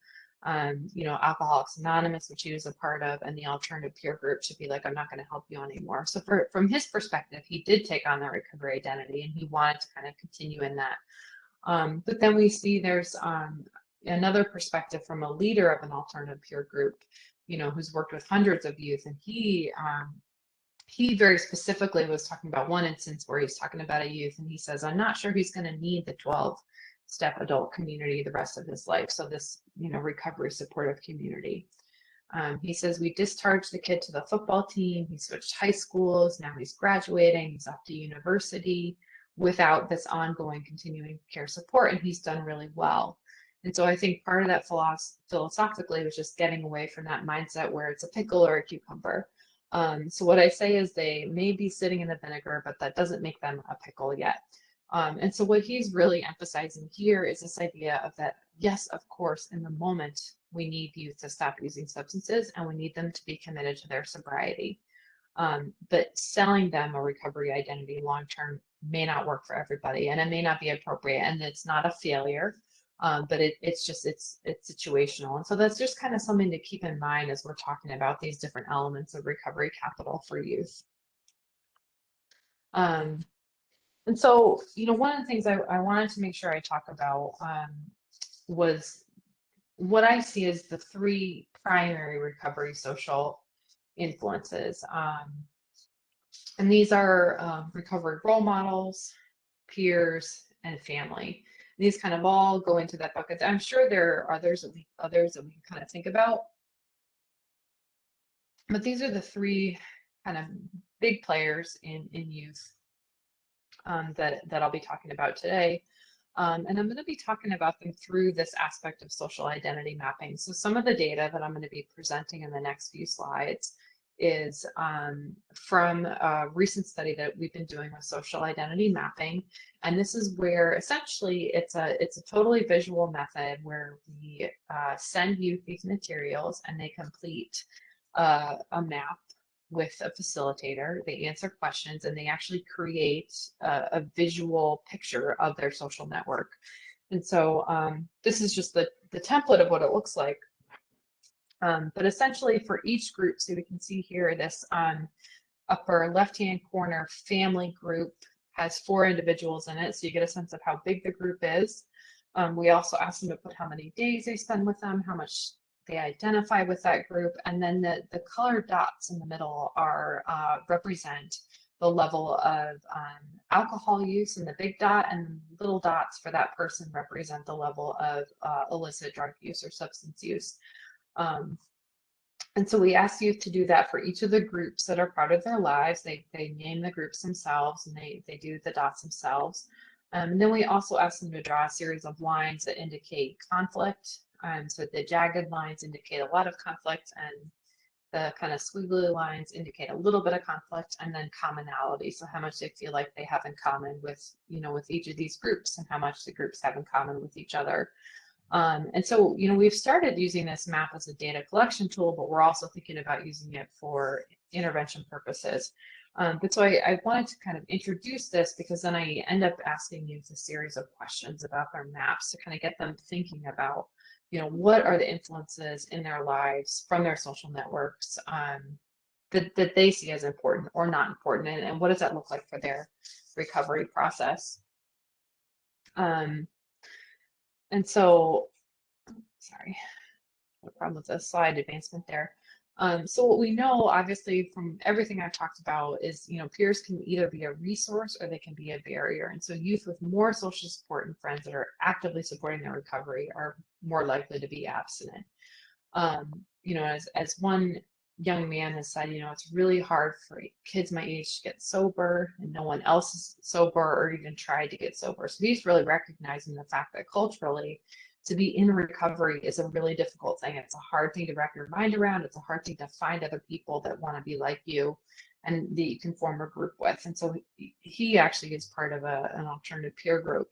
Alcoholics Anonymous, which he was a part of, and the alternative peer group should be like, I'm not going to help you anymore. So from his perspective, he did take on that recovery identity, and he wanted to kind of continue in that. But then we see there's another perspective from a leader of an alternative peer group, who's worked with hundreds of youth, and he very specifically was talking about one instance where he's talking about a youth, and he says, I'm not sure he's going to need the 12-step adult community the rest of his life. So this, recovery supportive community. He says, we discharged the kid to the football team. He switched high schools. Now he's graduating. He's off to university without this ongoing continuing care support, and he's done really well. And so I think part of that philosophically was just getting away from that mindset where it's a pickle or a cucumber. So what I say is they may be sitting in the vinegar, but that doesn't make them a pickle yet. And so what he's really emphasizing here is this idea of that, yes, of course, in the moment, we need youth to stop using substances, and we need them to be committed to their sobriety. But selling them a recovery identity long-term may not work for everybody, and it may not be appropriate, and it's not a failure. But it's situational. And so that's just kind of something to keep in mind as we're talking about these different elements of recovery capital for youth. And so, one of the things I wanted to make sure I talk about was what I see as the three primary recovery social influences. And these are recovery role models, peers, and family. These kind of all go into that bucket. I'm sure there are others that we can kind of think about, but these are the three kind of big players in youth that I'll be talking about today. And I'm going to be talking about them through this aspect of social identity mapping. So some of the data that I'm going to be presenting in the next few slides is from a recent study that we've been doing with social identity mapping. And this is where essentially it's a totally visual method where we send youth these materials, and they complete a map with a facilitator. They answer questions, and they actually create a visual picture of their social network. And so this is just the template of what it looks like. But essentially for each group, so we can see here this upper left-hand corner family group has 4 individuals in it, so you get a sense of how big the group is. We also ask them to put how many days they spend with them, how much they identify with that group, and then the colored dots in the middle are represent the level of alcohol use in the big dot, and little dots for that person represent the level of illicit drug use or substance use. And so we ask youth to do that for each of the groups that are part of their lives. They name the groups themselves, and they do the dots themselves. And then we also ask them to draw a series of lines that indicate conflict. So the jagged lines indicate a lot of conflict, and the kind of squiggly lines indicate a little bit of conflict, and then commonality. So how much they feel like they have in common with, with each of these groups, and how much the groups have in common with each other. And so, we've started using this map as a data collection tool, but we're also thinking about using it for intervention purposes. But so I wanted to kind of introduce this, because then I end up asking youth a series of questions about their maps to kind of get them thinking about, what are the influences in their lives from their social networks that they see as important or not important, and what does that look like for their recovery process. And so, sorry, no problem with the slide advancement there. So what we know, obviously, from everything I've talked about is, peers can either be a resource or they can be a barrier. And so youth with more social support and friends that are actively supporting their recovery are more likely to be abstinent. As one young man has said, it's really hard for kids my age to get sober, and no one else is sober or even tried to get sober. So he's really recognizing the fact that culturally, to be in recovery is a really difficult thing. It's a hard thing to wrap your mind around. It's a hard thing to find other people that want to be like you and that you can form a group with. And so he actually is part of an alternative peer group.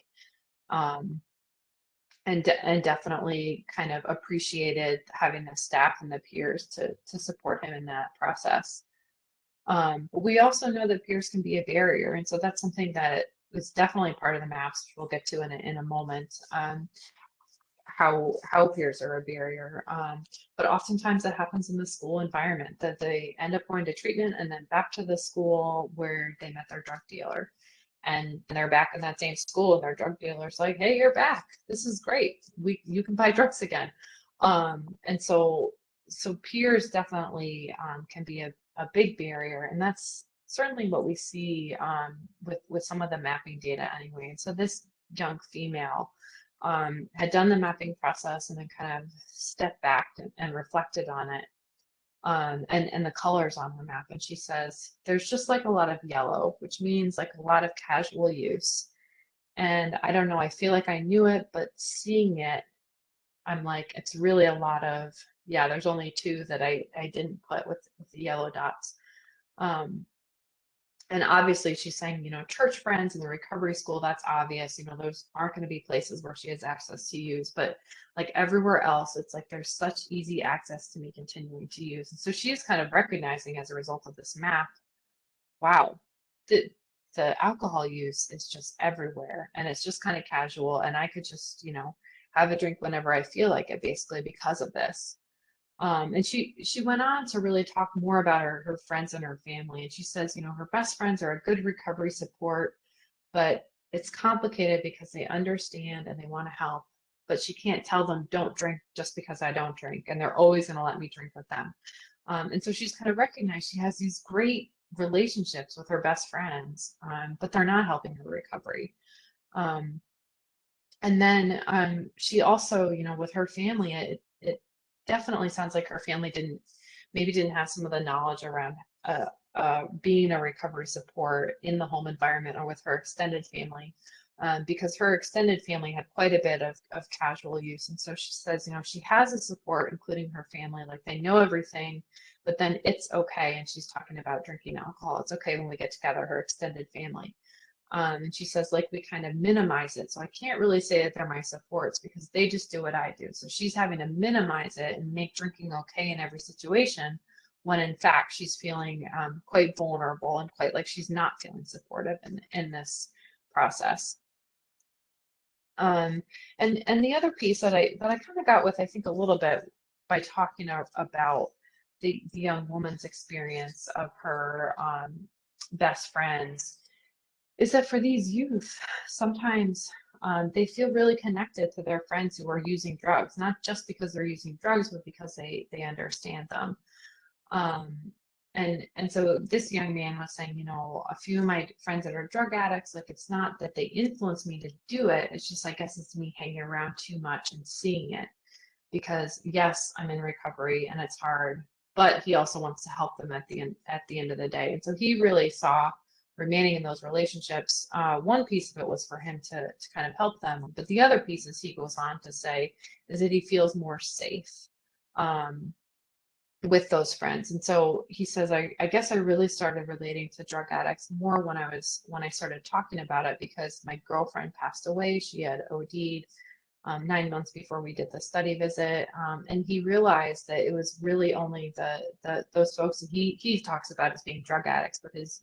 And definitely kind of appreciated having the staff and the peers to support him in that process. But we also know that peers can be a barrier, and so that's something that is definitely part of the maps, which we'll get to in a moment. How peers are a barrier, but oftentimes that happens in the school environment, that they end up going to treatment and then back to the school where they met their drug dealer. And they're back in that same school, and their drug dealer's like, "Hey, you're back. This is great. You can buy drugs again." And so peers definitely can be a big barrier, and that's certainly what we see with some of the mapping data anyway. And so this young female had done the mapping process and then kind of stepped back and reflected on it. And the colors on her map, and she says there's just like a lot of yellow, which means like a lot of casual use. And I don't know, I feel like I knew it, but seeing it, I'm like, it's really a lot of, yeah, there's only 2 that I didn't put with the yellow dots. And obviously she's saying, church friends and the recovery school, that's obvious. Those aren't going to be places where she has access to use, but like everywhere else, it's like there's such easy access to me continuing to use. And so she is kind of recognizing as a result of this map, wow, the alcohol use is just everywhere, and it's just kind of casual, and I could just, have a drink whenever I feel like it, basically because of this. And she went on to really talk more about her friends and her family. And she says, her best friends are a good recovery support, but it's complicated because they understand and they want to help. But she can't tell them don't drink just because I don't drink, and they're always going to let me drink with them. And so she's kind of recognized she has these great relationships with her best friends, but they're not helping her recovery. And then she also, with her family, it definitely sounds like her family didn't have some of the knowledge around being a recovery support in the home environment or with her extended family, because her extended family had quite a bit of casual use. And so she says, she has a support, including her family, like they know everything, but then it's okay. And she's talking about drinking alcohol. It's okay when we get together, her extended family. And she says, like, we kind of minimize it. So I can't really say that they're my supports because they just do what I do. So she's having to minimize it and make drinking okay in every situation, when in fact she's feeling quite vulnerable and quite like she's not feeling supportive in this process. And the other piece that I kind of got with, I think, a little bit by talking about the young woman's experience of her best friends is that for these youth, sometimes they feel really connected to their friends who are using drugs, not just because they're using drugs, but because they understand them. Um, and so this young man was saying, you know, a few of my friends that are drug addicts, like it's not that they influence me to do it. It's just, I guess it's me hanging around too much and seeing it. Because yes, I'm in recovery and it's hard, but he also wants to help them at the end of the day. And so he really saw remaining in those relationships. One piece of it was for him to kind of help them, but the other piece, as he goes on to say, is that he feels more safe. With those friends. And so he says, I guess I really started relating to drug addicts more when I started talking about it because my girlfriend passed away. She had OD'd 9 months before we did the study visit. And he realized that it was really only those folks that he talks about as being drug addicts, but his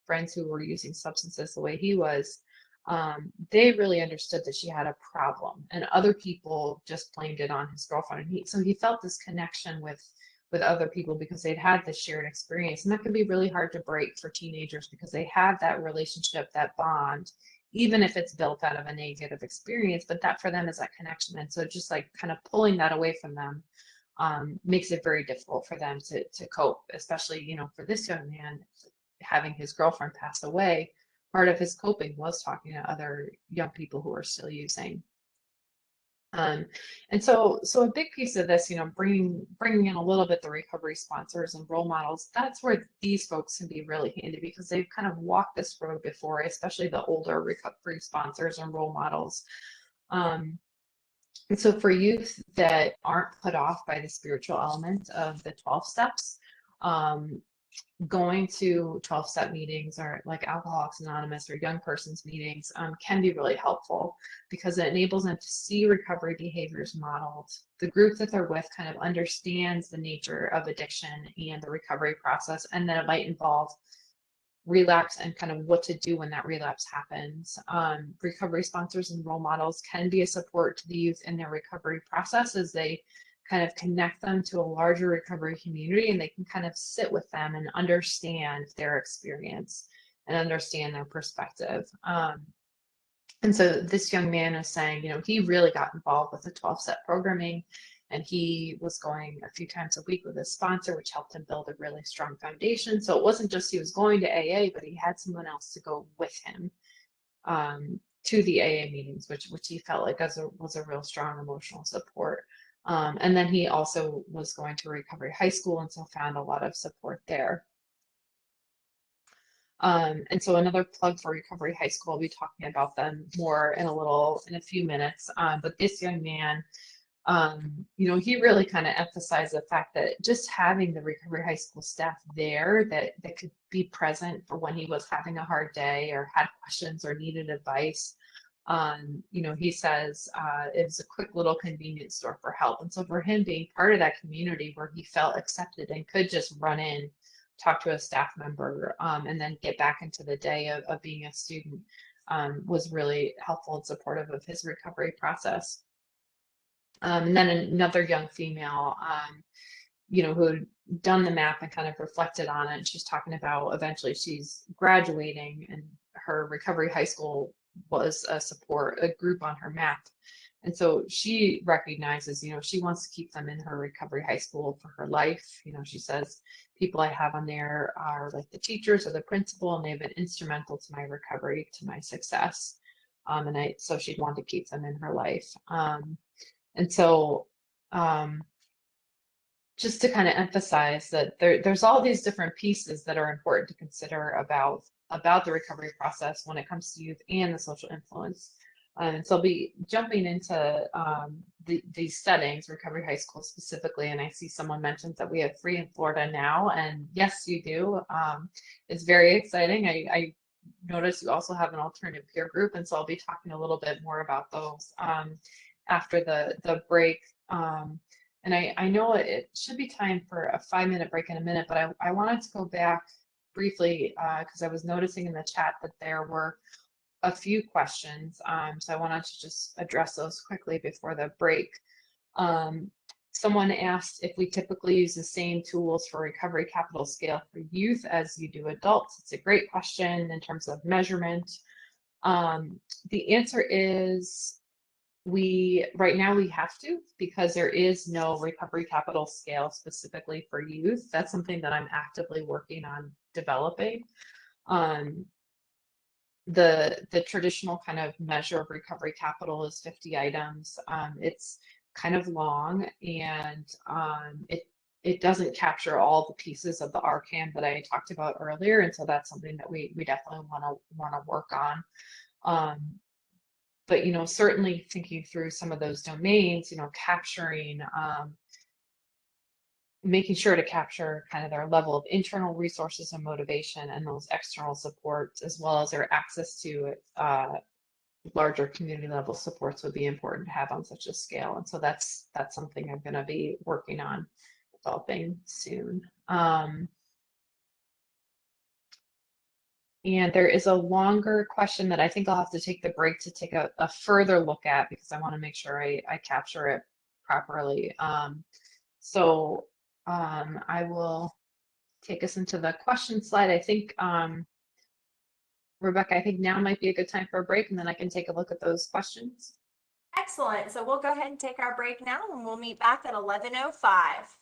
friends who were using substances the way he was, they really understood that she had a problem, and other people just blamed it on his girlfriend. And so he felt this connection with other people because they'd had this shared experience, and that can be really hard to break for teenagers because they have that relationship, that bond, even if it's built out of a negative experience. But that for them is that connection, and so just like kind of pulling that away from them makes it very difficult for them to cope, especially for this young man having his girlfriend pass away. Part of his coping was talking to other young people who are still using. And so a big piece of this, bringing in a little bit the recovery sponsors and role models, that's where these folks can be really handy because they've kind of walked this road before, especially the older recovery sponsors and role models. And so for youth that aren't put off by the spiritual element of the 12 steps, going to 12-step meetings or like Alcoholics Anonymous or young persons meetings can be really helpful because it enables them to see recovery behaviors modeled. The group that they're with kind of understands the nature of addiction and the recovery process, and that it might involve relapse and kind of what to do when that relapse happens. Recovery sponsors and role models can be a support to the youth in their recovery process as they kind of connect them to a larger recovery community, and they can kind of sit with them and understand their experience and understand their perspective. And so this young man is saying, he really got involved with the 12-step programming, and he was going a few times a week with his sponsor, which helped him build a really strong foundation. So it wasn't just he was going to AA, but he had someone else to go with him to the AA meetings, which he felt like was a real strong emotional support. And then he also was going to Recovery High School, and so found a lot of support there. And so another plug for Recovery High School, I'll be talking about them more in a few minutes. But this young man, he really kind of emphasized the fact that just having the Recovery High School staff there that could be present for when he was having a hard day or had questions or needed advice. He says it was a quick little convenience store for help. And so for him being part of that community where he felt accepted and could just run in, talk to a staff member, and then get back into the day of being a student was really helpful and supportive of his recovery process. And then another young female, who had done the math and kind of reflected on it. She's talking about eventually she's graduating, and her Recovery High School was a group on her map. And so she recognizes, she wants to keep them in her Recovery High School for her life. She says, people I have on there are like the teachers or the principal, and they've been instrumental to my recovery, to my success. So she'd want to keep them in her life. And so just to kind of emphasize that there's all these different pieces that are important to consider about the recovery process when it comes to youth and the social influence. And so I'll be jumping into these settings, Recovery High School specifically, and I see someone mentioned that we have 3 in Florida now, and yes, you do. It's very exciting. I notice you also have an alternative peer group, and so I'll be talking a little bit more about those after the break. And I know it should be time for a 5-minute break in a minute, but I wanted to go back briefly because I was noticing in the chat that there were a few questions. So I wanted to just address those quickly before the break. Someone asked if we typically use the same tools for recovery capital scale for youth as you do adults. It's a great question in terms of measurement. The answer is right now we have to, because there is no recovery capital scale specifically for youth. That's something that I'm actively working on developing. The traditional kind of measure of recovery capital is 50 items. It's kind of long, and it doesn't capture all the pieces of the RCAM that I talked about earlier, and so that's something that we definitely want to work on. But certainly thinking through some of those domains, capturing, making sure to capture kind of their level of internal resources and motivation and those external supports, as well as their access to larger community level supports, would be important to have on such a scale. And so that's something I'm going to be working on developing soon. And there is a longer question that I think I'll have to take the break to take a further look at, because I want to make sure I capture it properly. So I will take us into the question slide. I think, Rebecca, I think now might be a good time for a break, and then I can take a look at those questions. Excellent. So we'll go ahead and take our break now, and we'll meet back at 11:05.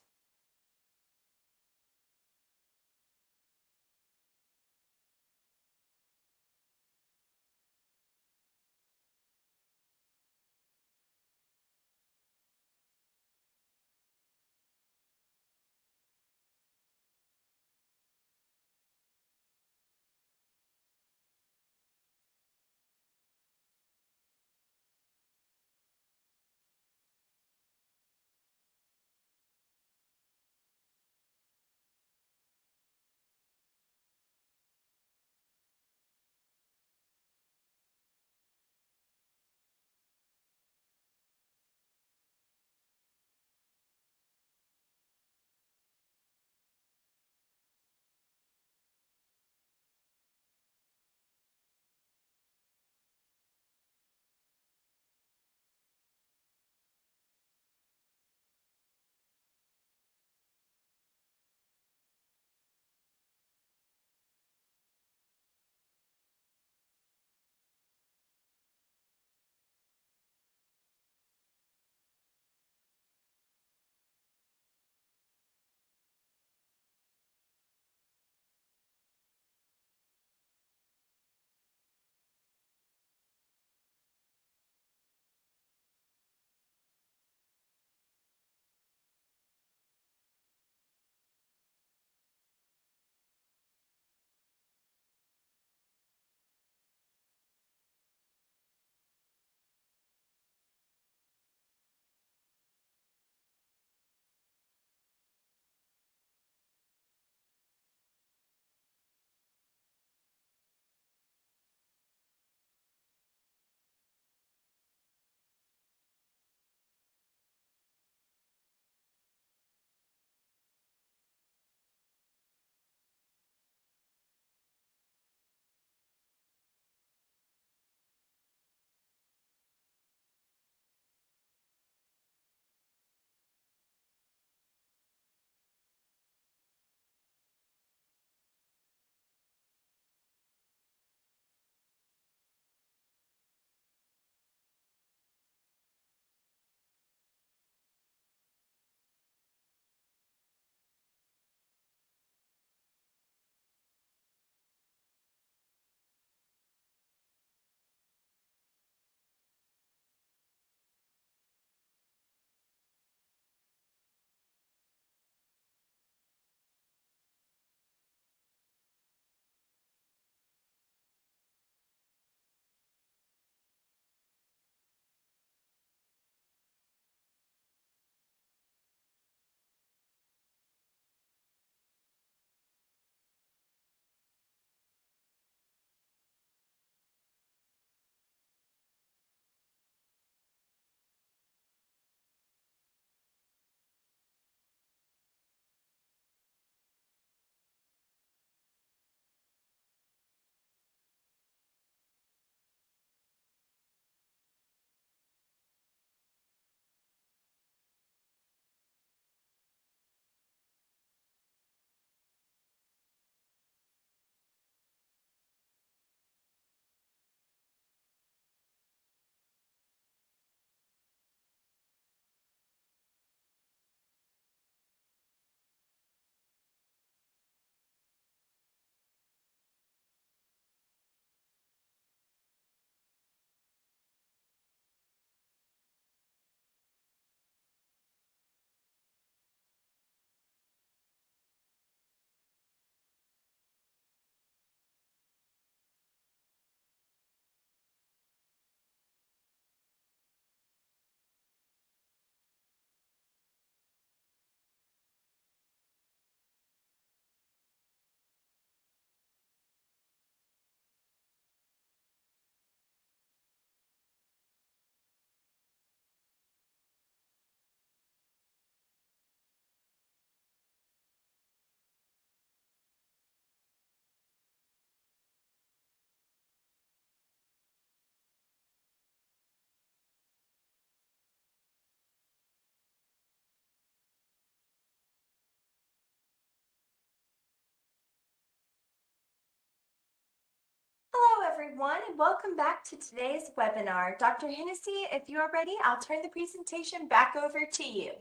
everyone, and welcome back to today's webinar. Dr. Hennessy, if you are ready, I'll turn the presentation back over to you.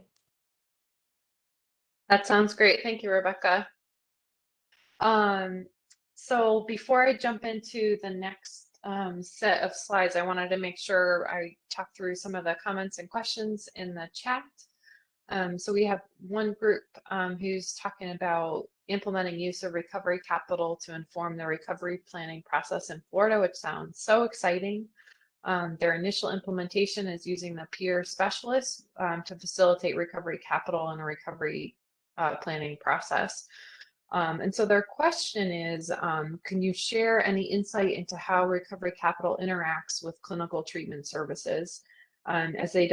That sounds great. Thank you, Rebecca. So before I jump into the next set of slides, I wanted to make sure I talk through some of the comments and questions in the chat. So we have one group who's talking about implementing use of recovery capital to inform the recovery planning process in Florida, which sounds so exciting. Their initial implementation is using the peer specialists to facilitate recovery capital in a recovery planning process. And so their question is, can you share any insight into how recovery capital interacts with clinical treatment services? As they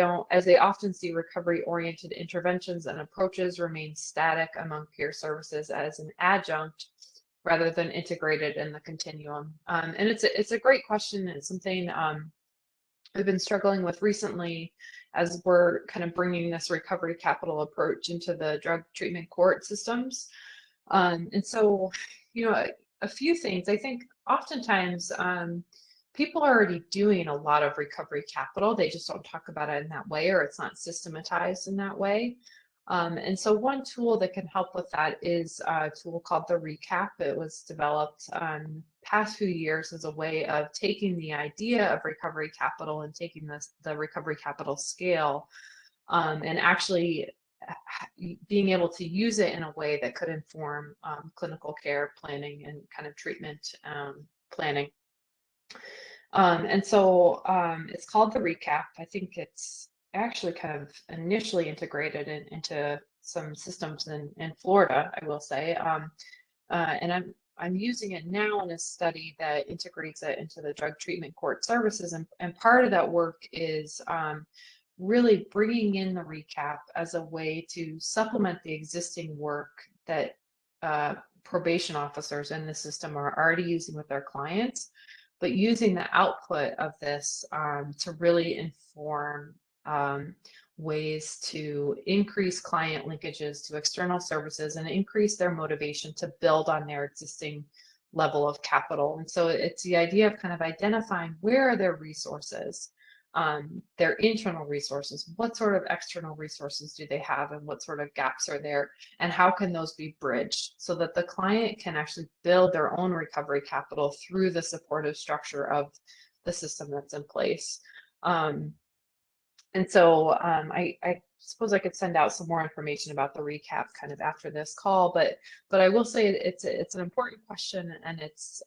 often see recovery-oriented interventions and approaches remain static among peer services as an adjunct rather than integrated in the continuum. And it's a great question. It's something I've been struggling with recently as we're kind of bringing this recovery capital approach into the drug treatment court systems. And so, a few things. I think oftentimes people are already doing a lot of recovery capital. They just don't talk about it in that way, or it's not systematized in that way. And so one tool that can help with that is a tool called the RCAP. It was developed past few years as a way of taking the idea of recovery capital and taking the recovery capital scale and actually being able to use it in a way that could inform clinical care planning and kind of treatment planning. And so it's called the RCAP. I think it's actually kind of initially integrated into some systems in Florida, I will say. And I'm using it now in a study that integrates it into the drug treatment court services. And part of that work is really bringing in the RCAP as a way to supplement the existing work that probation officers in the system are already using with their clients, but using the output of this to really inform ways to increase client linkages to external services and increase their motivation to build on their existing level of capital. And so it's the idea of kind of identifying where are their resources, their internal resources, what sort of external resources do they have and what sort of gaps are there, and how can those be bridged so that the client can actually build their own recovery capital through the supportive structure of the system that's in place. And so I suppose I could send out some more information about the RCAP kind of after this call, but I will say it's an important question, and it's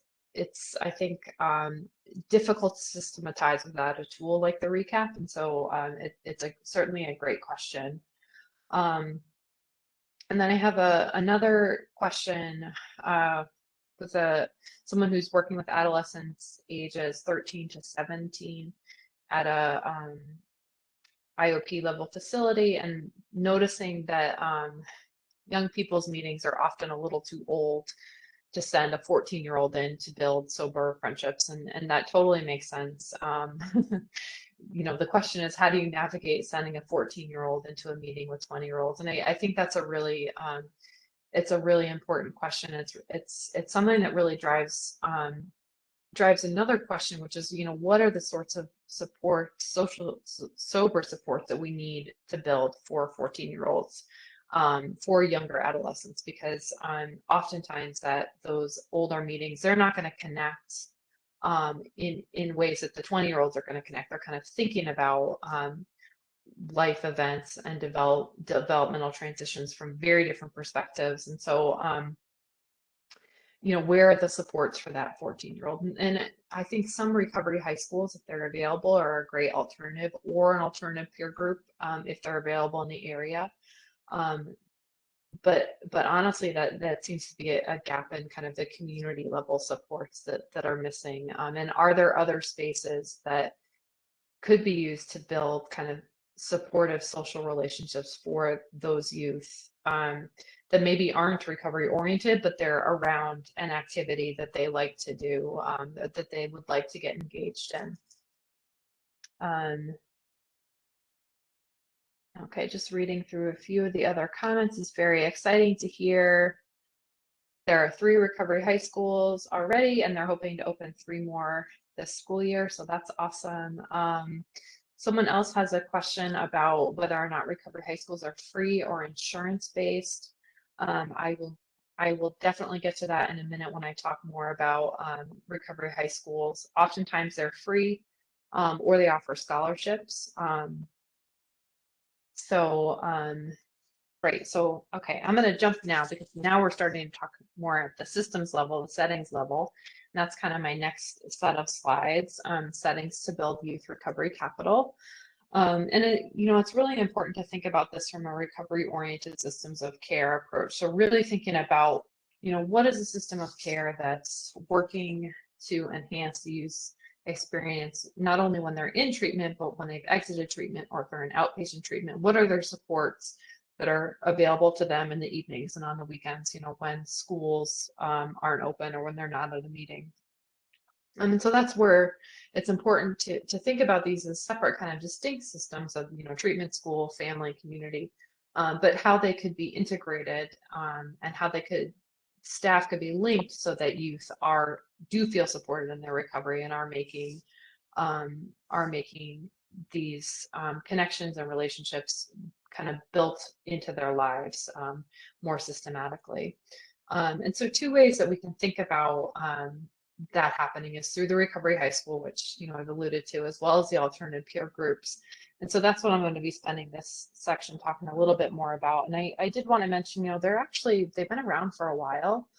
I think difficult to systematize without a tool like the RCAP, and so it's certainly a great question. And then I have another question with someone who's working with adolescents ages 13 to 17 at a IOP level facility, and noticing that young people's meetings are often a little too old to send a 14-year-old in to build sober friendships, and that totally makes sense. The question is, how do you navigate sending a 14-year-old into a meeting with 20-year-olds? And I think that's a really it's a really important question. It's something that really drives another question, which is, what are the sorts of support, sober support that we need to build for 14-year-olds, for younger adolescents, because oftentimes that those older meetings, they're not going to connect in ways that the 20-year-olds are going to connect. They're kind of thinking about life events and developmental transitions from very different perspectives. And so where are the supports for that 14-year-old? And I think some recovery high schools, if they're available, are a great alternative, or an alternative peer group if they're available in the area. But honestly, that seems to be a gap in kind of the community level supports that are missing. And are there other spaces that could be used to build kind of supportive social relationships for those youth that maybe aren't recovery oriented, but they're around an activity that they like to do, that they would like to get engaged in. Okay, just reading through a few of the other comments. It's very exciting to hear There are 3 recovery high schools already, and they're hoping to open 3 more this school year, so that's awesome. Someone else has a question about whether or not recovery high schools are free or insurance based. I will definitely get to that in a minute when I talk more about recovery high schools. Oftentimes they're free, or they offer scholarships. So Right. So, okay, I'm going to jump now because now we're starting to talk more at the systems level, the settings level. And that's kind of my next set of slides, settings to build youth recovery capital. It's really important to think about this from a recovery-oriented systems of care approach. So really thinking about, what is a system of care that's working to enhance the youth experience, not only when they're in treatment, but when they've exited treatment or if they're in outpatient treatment. What are their supports that are available to them in the evenings and on the weekends, when schools aren't open or when they're not at a meeting. And so that's where it's important to think about these as separate kind of distinct systems of, treatment, school, family, community, but how they could be integrated and how staff could be linked so that youth do feel supported in their recovery and are making these connections and relationships kind of built into their lives more systematically. And so 2 ways that we can think about that happening is through the recovery high school, which I've alluded to, as well as the alternative peer groups. And so that's what I'm going to be spending this section talking a little bit more about. And I did want to mention, they've been around for a while.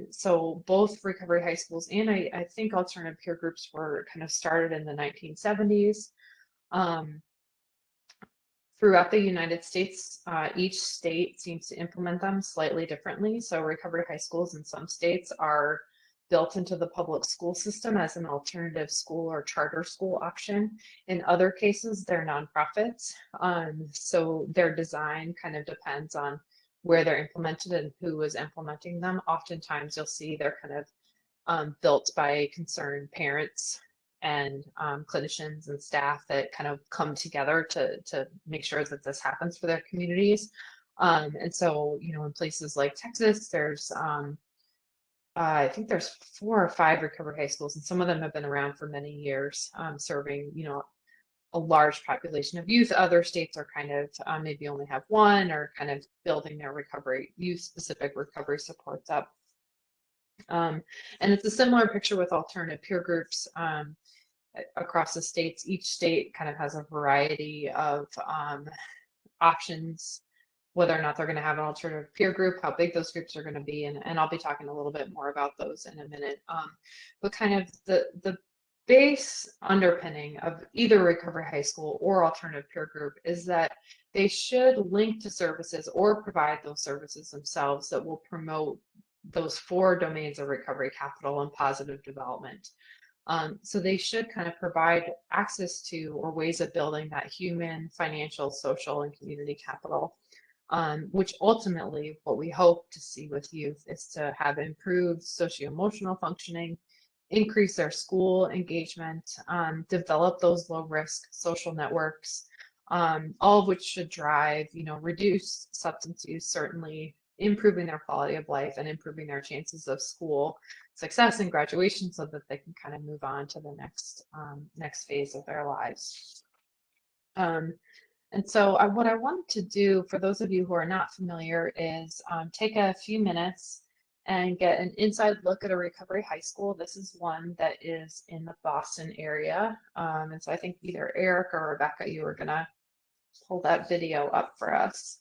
So both recovery high schools and I think alternative peer groups were kind of started in the 1970s. Throughout the United States, each state seems to implement them slightly differently. So recovery high schools in some states are built into the public school system as an alternative school or charter school option. In other cases, they're nonprofits. So their design kind of depends on where they're implemented and who is implementing them. Oftentimes you'll see they're kind of built by concerned parents and clinicians and staff that kind of come together to make sure that this happens for their communities. And so, in places like Texas, I think there's 4 or 5 recovery high schools, and some of them have been around for many years, serving, a large population of youth. Other states are kind of maybe only have 1 or kind of building their youth-specific recovery supports up. And it's a similar picture with alternative peer groups across the states. Each state kind of has a variety of options, whether or not they're going to have an alternative peer group, how big those groups are going to be, and I'll be talking a little bit more about those in a minute. But kind of the base underpinning of either recovery high school or alternative peer group is that they should link to services or provide those services themselves that will promote those 4 domains of recovery capital and positive development. So they should kind of provide access to or ways of building that human, financial, social, and community capital, which ultimately what we hope to see with youth is to have improved socio-emotional functioning, increase their school engagement, develop those low-risk social networks, all of which should drive, reduce substance use, certainly improving their quality of life and improving their chances of school success and graduation so that they can kind of move on to the next phase of their lives. And so what I wanted to do for those of you who are not familiar is take a few minutes and get an inside look at a recovery high school. This is one that is in the Boston area. And so I think either Eric or Rebecca, you were gonna pull that video up for us.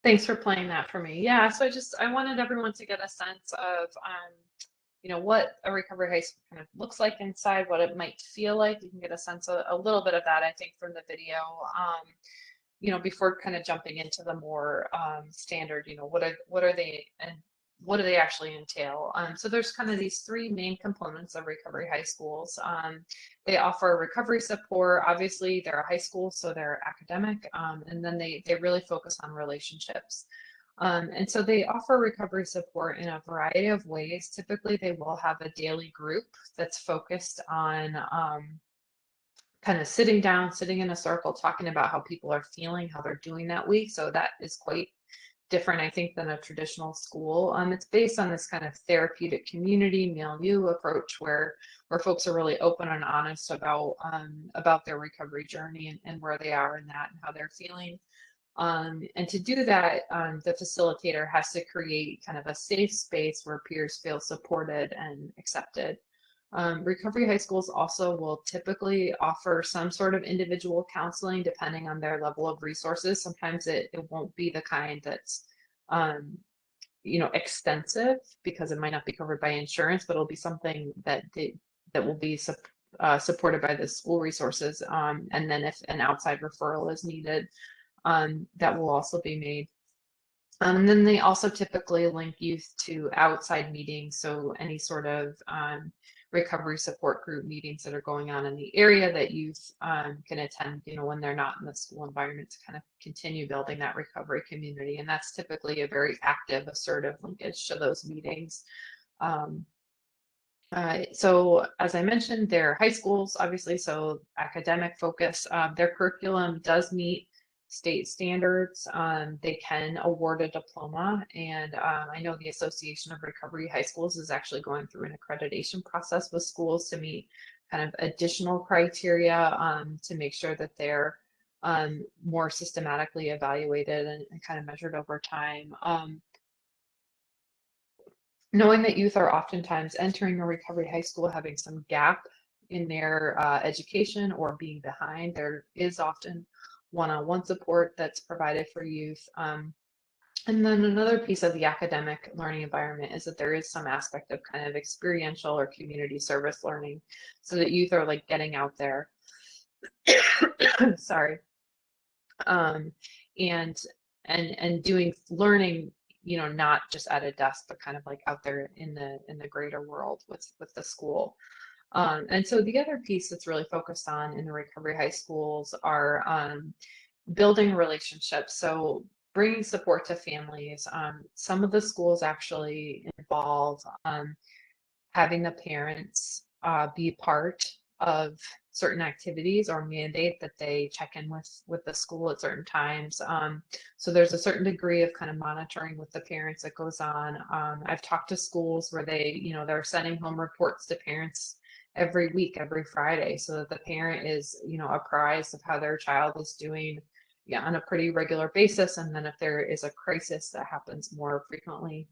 Thanks for playing that for me. Yeah, so I wanted everyone to get a sense of what a recovery high school kind of looks like inside, what it might feel like. You can get a sense of a little bit of that, I think, from the video. Before kind of jumping into the more standard, what are they and what do they actually entail? So there's kind of these three main components of recovery high schools. They offer recovery support. Obviously, they're a high school, so they're academic, and then they really focus on relationships. And so they offer recovery support in a variety of ways. Typically, they will have a daily group that's focused on kind of sitting down, sitting in a circle, talking about how people are feeling, how they're doing that week. So that is quite different, I think, than a traditional school. It's based on this kind of therapeutic community milieu approach where folks are really open and honest about their recovery journey and where they are in that and how they're feeling. And to do that, the facilitator has to create kind of a safe space where peers feel supported and accepted. Recovery high schools also will typically offer some sort of individual counseling depending on their level of resources. Sometimes it won't be the kind that's extensive because it might not be covered by insurance, but it'll be something that will be supported by the school resources. And then if an outside referral is needed, that will also be made. And then they also typically link youth to outside meetings, so any sort of recovery support group meetings that are going on in the area that youth can attend, when they're not in the school environment, to kind of continue building that recovery community. And that's typically a very active, assertive linkage to those meetings. So as I mentioned, they're high schools, obviously, so academic focus. Their curriculum does meet state standards. They can award a diploma, and I know the Association of Recovery High Schools is actually going through an accreditation process with schools to meet kind of additional criteria to make sure that they're more systematically evaluated and kind of measured over time. Knowing that youth are oftentimes entering a recovery high school having some gap in their education or being behind, there is often one-on-one support that's provided for youth. And then another piece of the academic learning environment is that there is some aspect of kind of experiential or community service learning, so that youth are like getting out there, sorry, and doing learning, not just at a desk, but kind of like out there in the greater world with the school. And so the other piece that's really focused on in the recovery high schools are building relationships. So bringing support to families. Some of the schools actually involve having the parents be part of certain activities or mandate that they check in with the school at certain times. So there's a certain degree of kind of monitoring with the parents that goes on. I've talked to schools where they're sending home reports to parents every week, every Friday, so that the parent is, apprised of how their child is doing, on a pretty regular basis. And then if there is a crisis, that happens more frequently.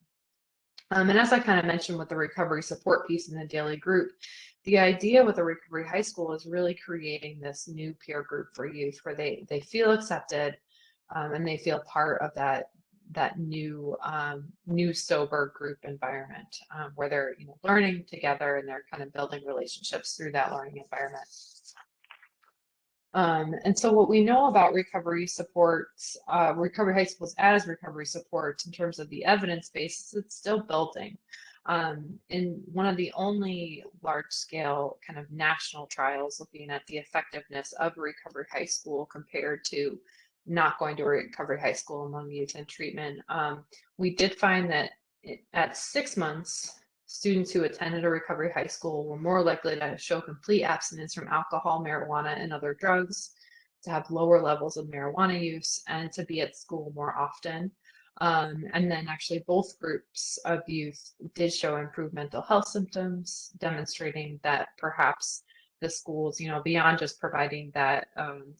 And as I kind of mentioned with the recovery support piece in the daily group, the idea with a recovery high school is really creating this new peer group for youth where they feel accepted, and they feel part of that new sober group environment, where they're learning together and they're kind of building relationships through that learning environment. And so what we know about recovery supports, recovery high schools as recovery supports in terms of the evidence base, it's still building. In one of the only large scale kind of national trials looking at the effectiveness of a recovery high school compared to not going to a recovery high school among youth in treatment, we did find that at 6 months, students who attended a recovery high school were more likely to show complete abstinence from alcohol, marijuana, and other drugs, to have lower levels of marijuana use, and to be at school more often. And then actually both groups of youth did show improved mental health symptoms, demonstrating that perhaps the schools, beyond just providing that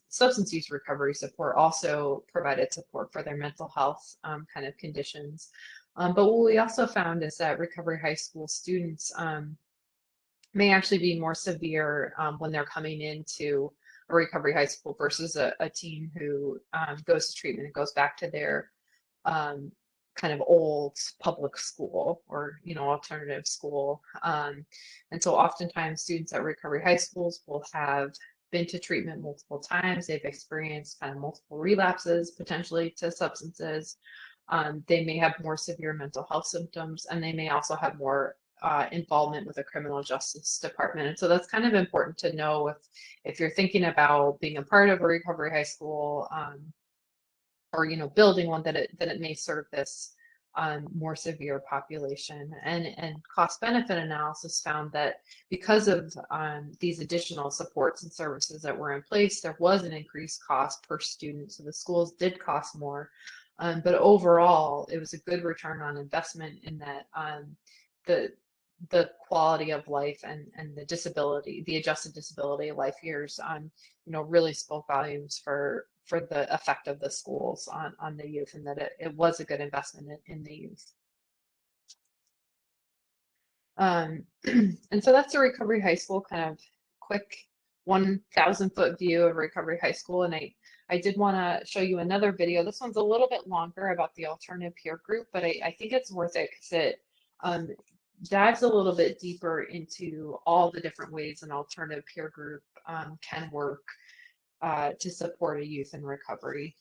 substance use recovery support, also provided support for their mental health kind of conditions. But what we also found is that recovery high school students may actually be more severe when they're coming into a recovery high school versus a teen who goes to treatment and goes back to their kind of old public school or, alternative school. And so oftentimes students at recovery high schools will have been to treatment multiple times. They've experienced kind of multiple relapses potentially to substances. They may have more severe mental health symptoms, and they may also have more involvement with the criminal justice department. And so that's kind of important to know if you're thinking about being a part of a recovery high school, or building one, that it may serve this more severe population. And cost benefit analysis found that because of these additional supports and services that were in place, there was an increased cost per student. So the schools did cost more, but overall it was a good return on investment in that the quality of life and the disability, the adjusted disability life years, really spoke volumes for the effect of the schools on the youth, and that it was a good investment in the youth. And so that's a recovery high school kind of quick 1,000-foot view of recovery high school. And I did want to show you another video. This one's a little bit longer about the alternative peer group, but I think it's worth it because it dives a little bit deeper into all the different ways an alternative peer group can work to support a youth in recovery.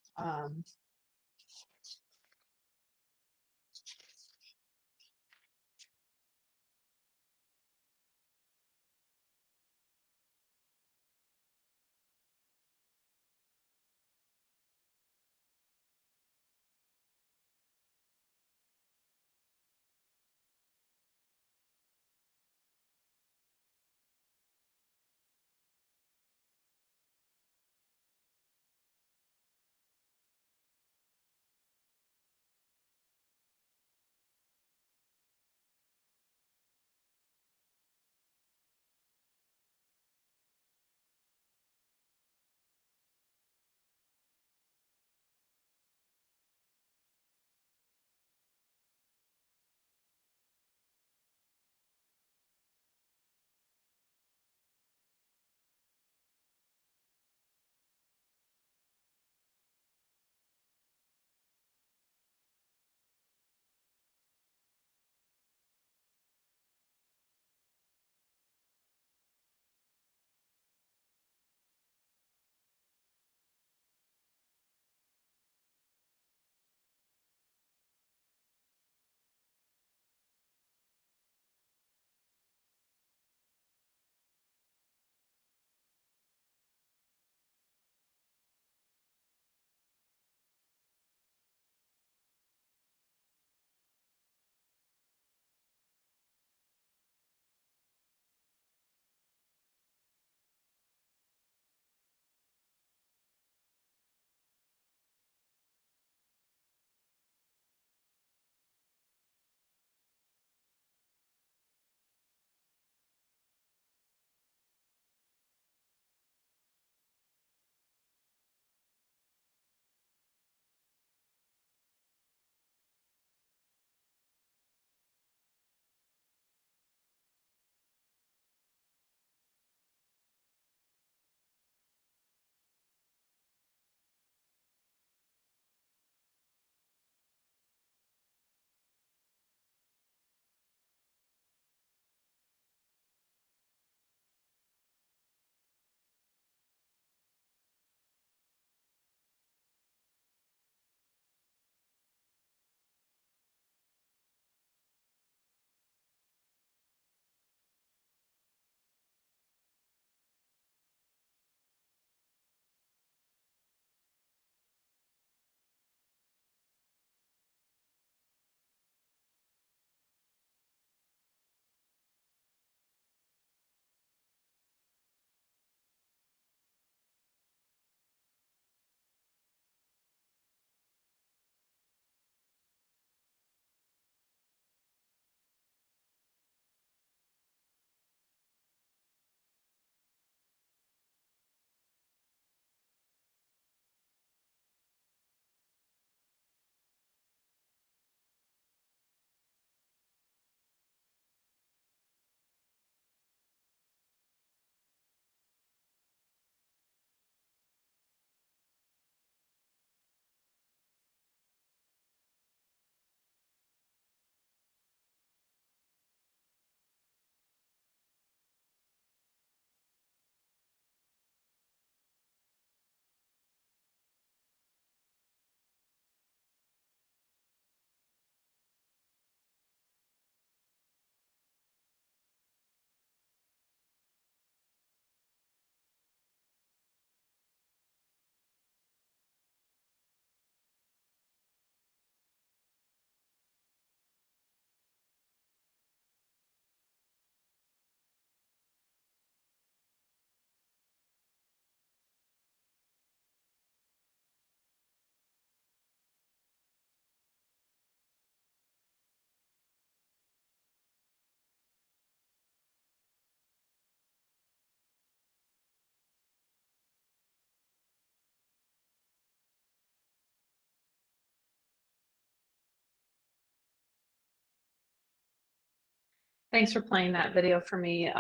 Thanks for playing that video for me.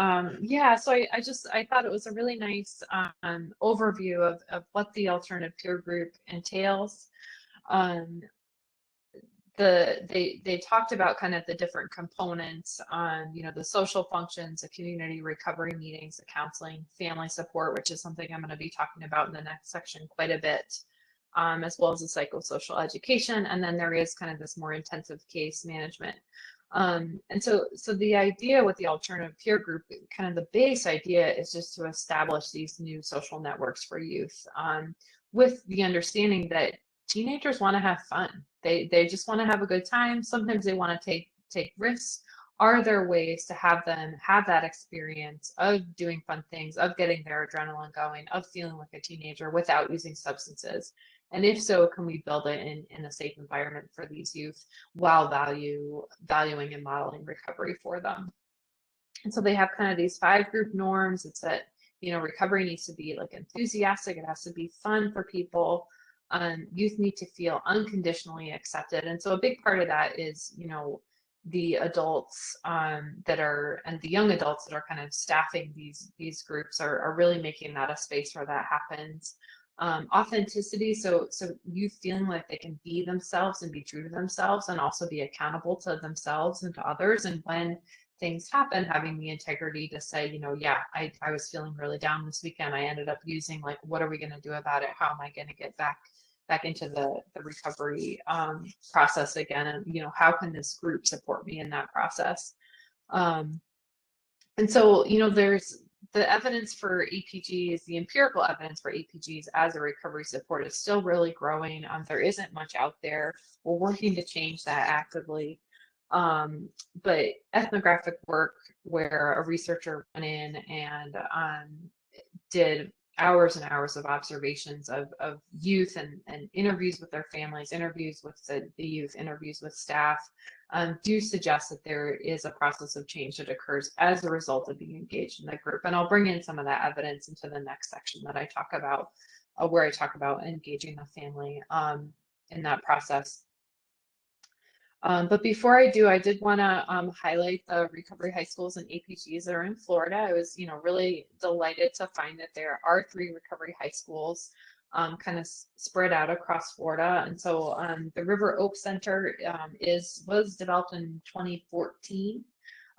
Yeah, so I thought it was a really nice overview of what the alternative peer group entails. Um, they talked about kind of the different components on, you know, the social functions, the community recovery meetings, the counseling, family support, which is something I'm going to be talking about in the next section quite a bit, as well as the psychosocial education. And then there is kind of this more intensive case management. And so the idea with the alternative peer group, kind of the base idea is just to establish these new social networks for youth, with the understanding that teenagers want to have fun. They just want to have a good time. Sometimes they want to take risks. Are there ways to have them have that experience of doing fun things, of getting their adrenaline going, of feeling like a teenager without using substances? And if so, can we build it in a safe environment for these youth while valuing and modeling recovery for them? And so they have kind of these 5 group norms. It's that, you know, recovery needs to be like enthusiastic. It has to be fun for people. Youth need to feel unconditionally accepted. And so a big part of that is, you know, the adults that are, and the young adults that are kind of staffing these groups are really making that a space where that happens. Authenticity, so youth feeling like they can be themselves and be true to themselves and also be accountable to themselves and to others. And when things happen, having the integrity to say, you know, yeah, I was feeling really down this weekend. I ended up using, like, what are we going to do about it? How am I going to get back into the recovery process again? And, you know, how can this group support me in that process? Um, and so, you know, there's the evidence for APGs, the empirical evidence for APGs as a recovery support is still really growing. There isn't much out there. We're working to change that actively. But ethnographic work where a researcher went in and did hours and hours of observations of youth and interviews with their families, interviews with the youth, interviews with staff, do suggest that there is a process of change that occurs as a result of being engaged in the group. And I'll bring in some of that evidence into the next section that I talk about, where I talk about engaging the family in that process. But before I do, I did want to highlight the recovery high schools and APGs that are in Florida. I was, you know, really delighted to find that there are 3 recovery high schools kind of spread out across Florida. And so the River Oak Center was developed in 2014.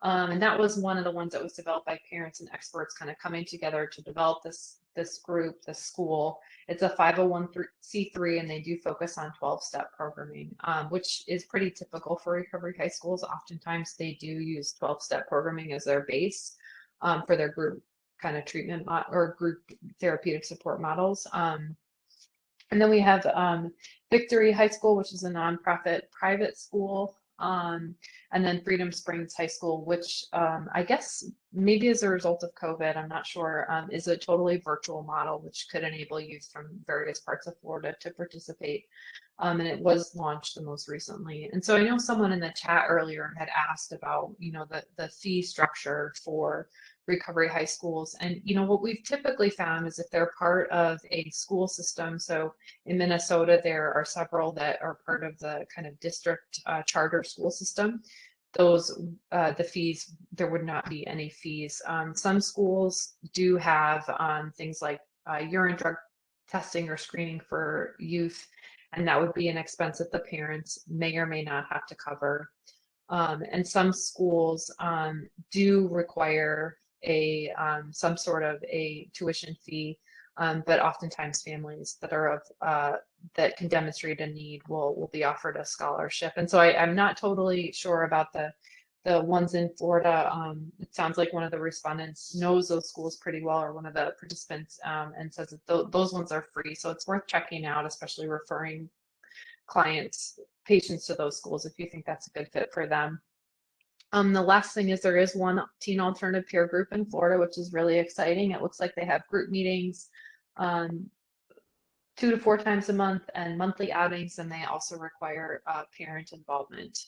And that was one of the ones that was developed by parents and experts kind of coming together to develop this group, this school. It's a 501c3, and they do focus on 12-step programming, which is pretty typical for recovery high schools. Oftentimes they do use 12-step programming as their base for their group kind of treatment or group therapeutic support models. And then we have Victory High School, which is a nonprofit private school. And then Freedom Springs High School, which I guess maybe as a result of COVID, I'm not sure, is a totally virtual model, which could enable youth from various parts of Florida to participate. And it was launched the most recently. And so I know someone in the chat earlier had asked about, you know, the fee structure for recovery high schools. And, you know, what we've typically found is if they're part of a school system, so in Minnesota, there are several that are part of the kind of district charter school system. Those, the fees, there would not be any fees. Some schools do have things like urine drug testing or screening for youth, and that would be an expense that the parents may or may not have to cover. And some schools do require some sort of a tuition fee, but oftentimes families that are of that can demonstrate a need will be offered a scholarship. And so I'm not totally sure about the ones in Florida. It sounds like one of the respondents knows those schools pretty well, or one of the participants, and says that those ones are free. So it's worth checking out, especially referring patients to those schools if you think that's a good fit for them. The last thing is there is one teen alternative peer group in Florida, which is really exciting. It looks like they have group meetings 2 to 4 times a month and monthly outings, and they also require parent involvement.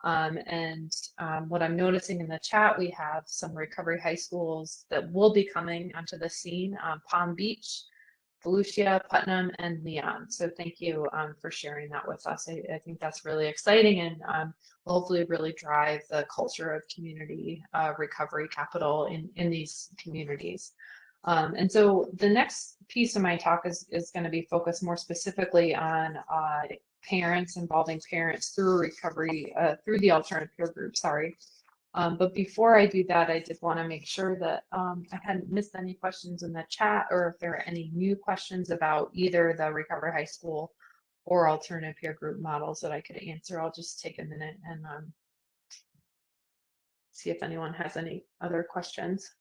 What I'm noticing in the chat, we have some recovery high schools that will be coming onto the scene. Palm Beach, Volusia, Putnam, and Leon. So thank you for sharing that with us. I think that's really exciting and will hopefully really drive the culture of community recovery capital in these communities. And so the next piece of my talk is going to be focused more specifically on parents, involving parents through recovery, through the alternative peer group, sorry. But before I do that, I did want to make sure that I hadn't missed any questions in the chat, or if there are any new questions about either the Recovery High School or alternative peer group models that I could answer. I'll just take a minute and see if anyone has any other questions.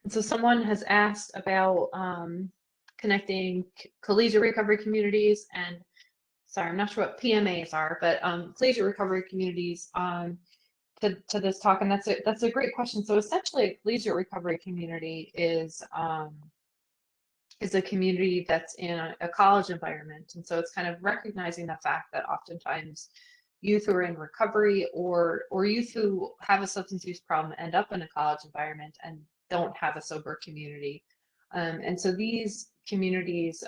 So someone has asked about connecting collegiate recovery communities and, sorry, I'm not sure what PMAs are, but collegiate recovery communities to this talk, and that's a great question. So essentially, a collegiate recovery community is a community that's in a college environment, and so it's kind of recognizing the fact that oftentimes youth who are in recovery or youth who have a substance use problem end up in a college environment and don't have a sober community. And so these communities,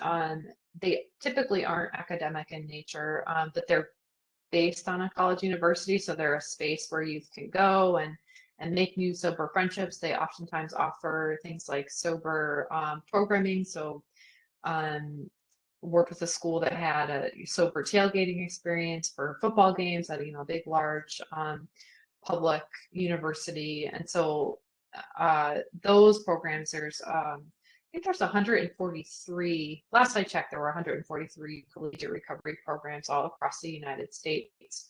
they typically aren't academic in nature, but they're based on a college university. So they're a space where youth can go and make new sober friendships. They oftentimes offer things like sober programming. So worked with a school that had a sober tailgating experience for football games at a big, large public university. And so those programs, I think there's 143, last I checked, there were 143 collegiate recovery programs all across the United States.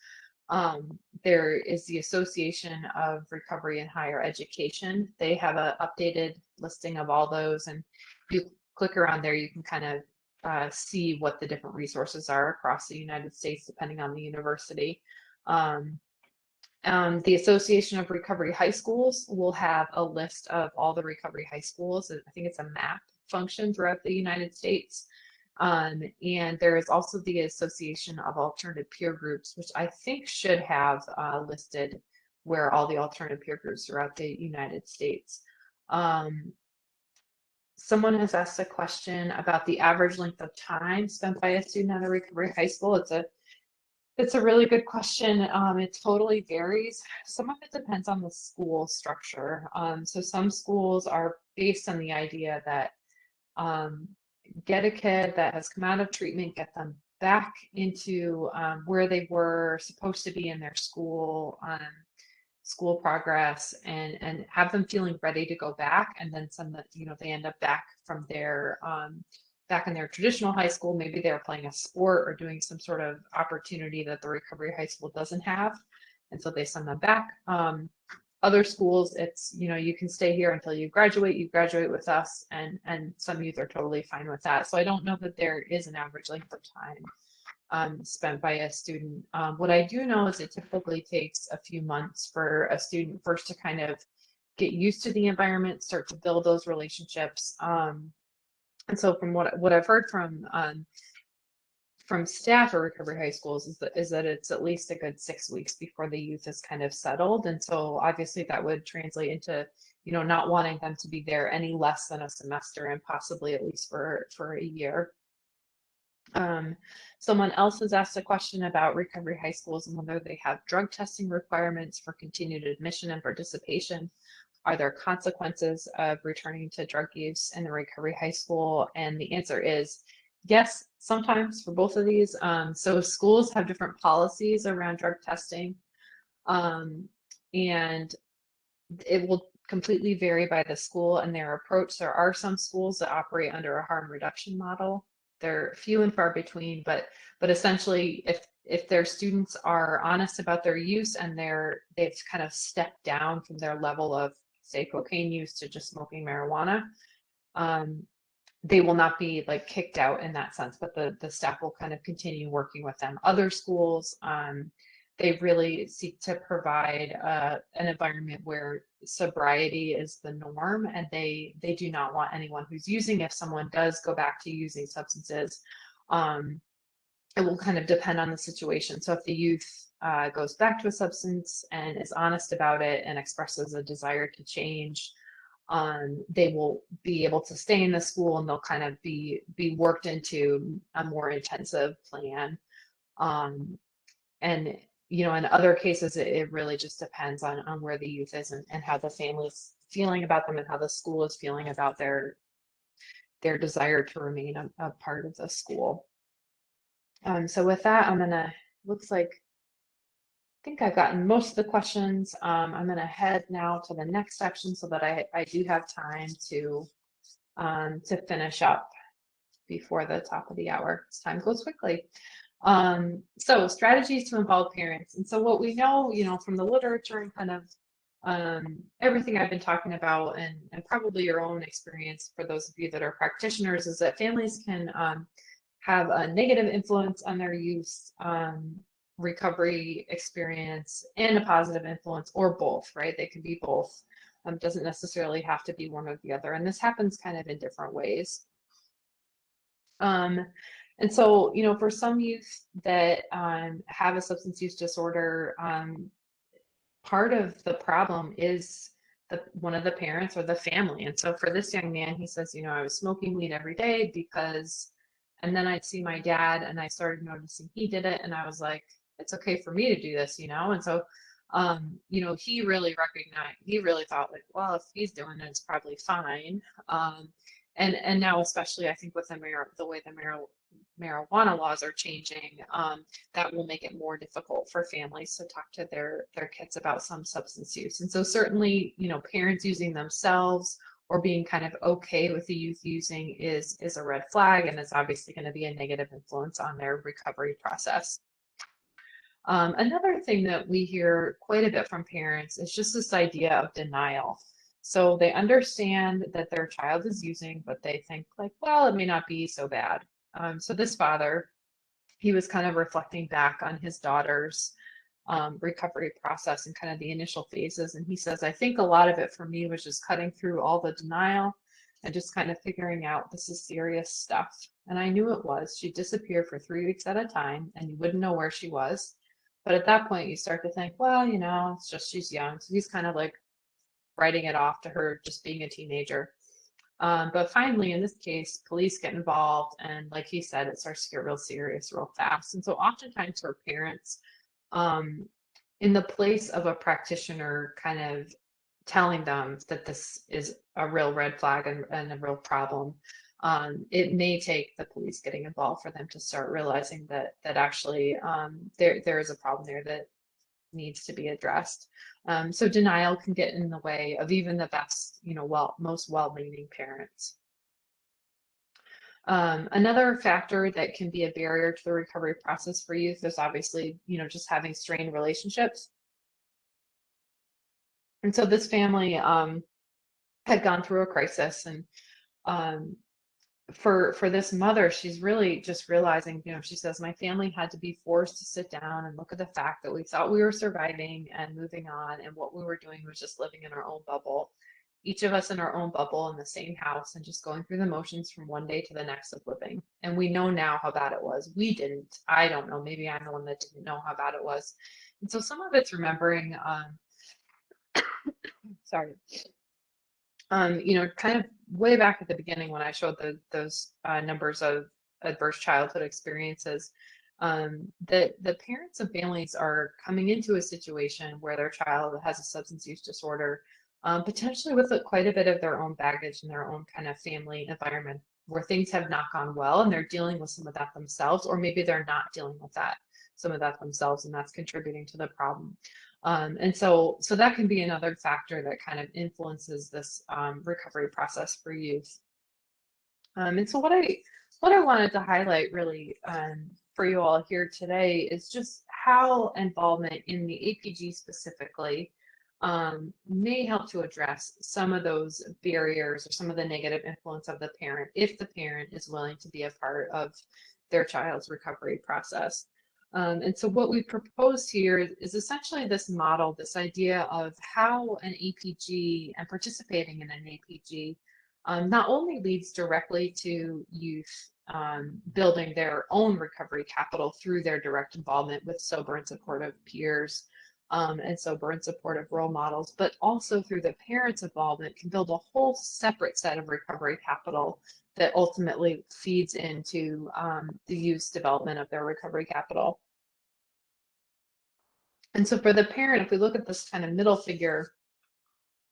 There is the Association of Recovery and Higher Education. They have an updated listing of all those, and if you click around there, you can kind of see what the different resources are across the United States, depending on the university. The Association of Recovery High Schools will have a list of all the recovery high schools. I think it's a map function throughout the United States. And there is also the Association of Alternative Peer Groups, which I think should have listed where all the alternative peer groups throughout the United States. Someone has asked a question about the average length of time spent by a student at a recovery high school. It's a really good question. It totally varies. Some of it depends on the school structure. So some schools are based on the idea that get a kid that has come out of treatment, get them back into where they were supposed to be in their school progress, and have them feeling ready to go back, and then send that they end up back from their back in their traditional high school. Maybe they're playing a sport or doing some sort of opportunity that the recovery high school doesn't have, and so they send them back. Other schools, it's you can stay here until you graduate with us, and some youth are totally fine with that. So I don't know that there is an average length of time spent by a student. What I do know is it typically takes a few months for a student first to kind of get used to the environment, start to build those relationships. And so from what I've heard from staff at recovery high schools is that it's at least a good 6 weeks before the youth is kind of settled. And so obviously that would translate into not wanting them to be there any less than a semester, and possibly at least for a year. Someone else has asked a question about recovery high schools and whether they have drug testing requirements for continued admission and participation. Are there consequences of returning to drug use in the recovery high school? And the answer is yes, sometimes, for both of these. So schools have different policies around drug testing, and it will completely vary by the school and their approach. There are some schools that operate under a harm reduction model. They're few and far between, but essentially, if their students are honest about their use and they've kind of stepped down from their level of, say, cocaine use to just smoking marijuana, they will not be like kicked out in that sense, but the staff will kind of continue working with them. Other schools, they really seek to provide an environment where sobriety is the norm, and they do not want anyone who's using, if someone does go back to using substances, it will kind of depend on the situation. So if the youth goes back to a substance and is honest about it and expresses a desire to change, they will be able to stay in the school, and they'll kind of be worked into a more intensive plan. And in other cases, it really just depends on where the youth is, and how the family's feeling about them, and how the school is feeling about their desire to remain a part of the school. So with that, looks like, I think I've gotten most of the questions. I'm gonna head now to the next section so that I do have time to finish up before the top of the hour. Time goes quickly. So strategies to involve parents. And so what we know, from the literature and kind of everything I've been talking about, and probably your own experience for those of you that are practitioners, is that families can have a negative influence on their youth recovery experience, and a positive influence, or both, right? They can be both. Doesn't necessarily have to be one or the other. And this happens kind of in different ways. And so, for some youth that have a substance use disorder, part of the problem is one of the parents or the family. And so for this young man, he says, I was smoking weed every day and then I'd see my dad, and I started noticing he did it, and I was like, it's okay for me to do this, And so, he really recognized, he really thought, like, well, if he's doing it, it's probably fine. And now, especially, I think with the way the marijuana laws are changing, that will make it more difficult for families to talk to their kids about some substance use. And so certainly, parents using themselves or being kind of okay with the youth using is a red flag, and it's obviously going to be a negative influence on their recovery process. Another thing that we hear quite a bit from parents is just this idea of denial. So they understand that their child is using, but they think, like, well, it may not be so bad. So this father, he was kind of reflecting back on his daughter's recovery process and kind of the initial phases. And he says, I think a lot of it for me was just cutting through all the denial and just kind of figuring out, this is serious stuff. And I knew it was. She'd disappear for 3 weeks at a time, and you wouldn't know where she was. But at that point, you start to think, well, it's just she's young. So he's kind of like writing it off to her just being a teenager. But finally, in this case, police get involved, and like he said, it starts to get real serious real fast. And so oftentimes for parents, in the place of a practitioner kind of telling them that this is a real red flag and a real problem, it may take the police getting involved for them to start realizing that actually there is a problem there that needs to be addressed. So denial can get in the way of even the best, most well-meaning parents. Another factor that can be a barrier to the recovery process for youth is obviously, just having strained relationships. And so this family had gone through a crisis, and for this mother, she's really just realizing, she says, my family had to be forced to sit down and look at the fact that we thought we were surviving and moving on, and what we were doing was just living in our own bubble, each of us in our own bubble in the same house, and just going through the motions from one day to the next of living. And we know now how bad it was. We didn't. I don't know. Maybe I'm the one that didn't know how bad it was. And so some of it's remembering, sorry, kind of way back at the beginning when I showed those numbers of adverse childhood experiences, that the parents and families are coming into a situation where their child has a substance use disorder, potentially with quite a bit of their own baggage and their own kind of family environment where things have not gone well, and they're dealing with some of that themselves, or maybe they're not dealing with some of that themselves, and that's contributing to the problem. And so that can be another factor that kind of influences this recovery process for youth. And so what I wanted to highlight really for you all here today is just how involvement in the APG specifically may help to address some of those barriers or some of the negative influence of the parent, if the parent is willing to be a part of their child's recovery process. And so what we propose here is essentially this model, this idea of how an APG and participating in an APG not only leads directly to youth building their own recovery capital through their direct involvement with sober and supportive peers and sober and supportive role models, but also through the parents' involvement can build a whole separate set of recovery capital that ultimately feeds into the youth's development of their recovery capital. And so for the parent, if we look at this kind of middle figure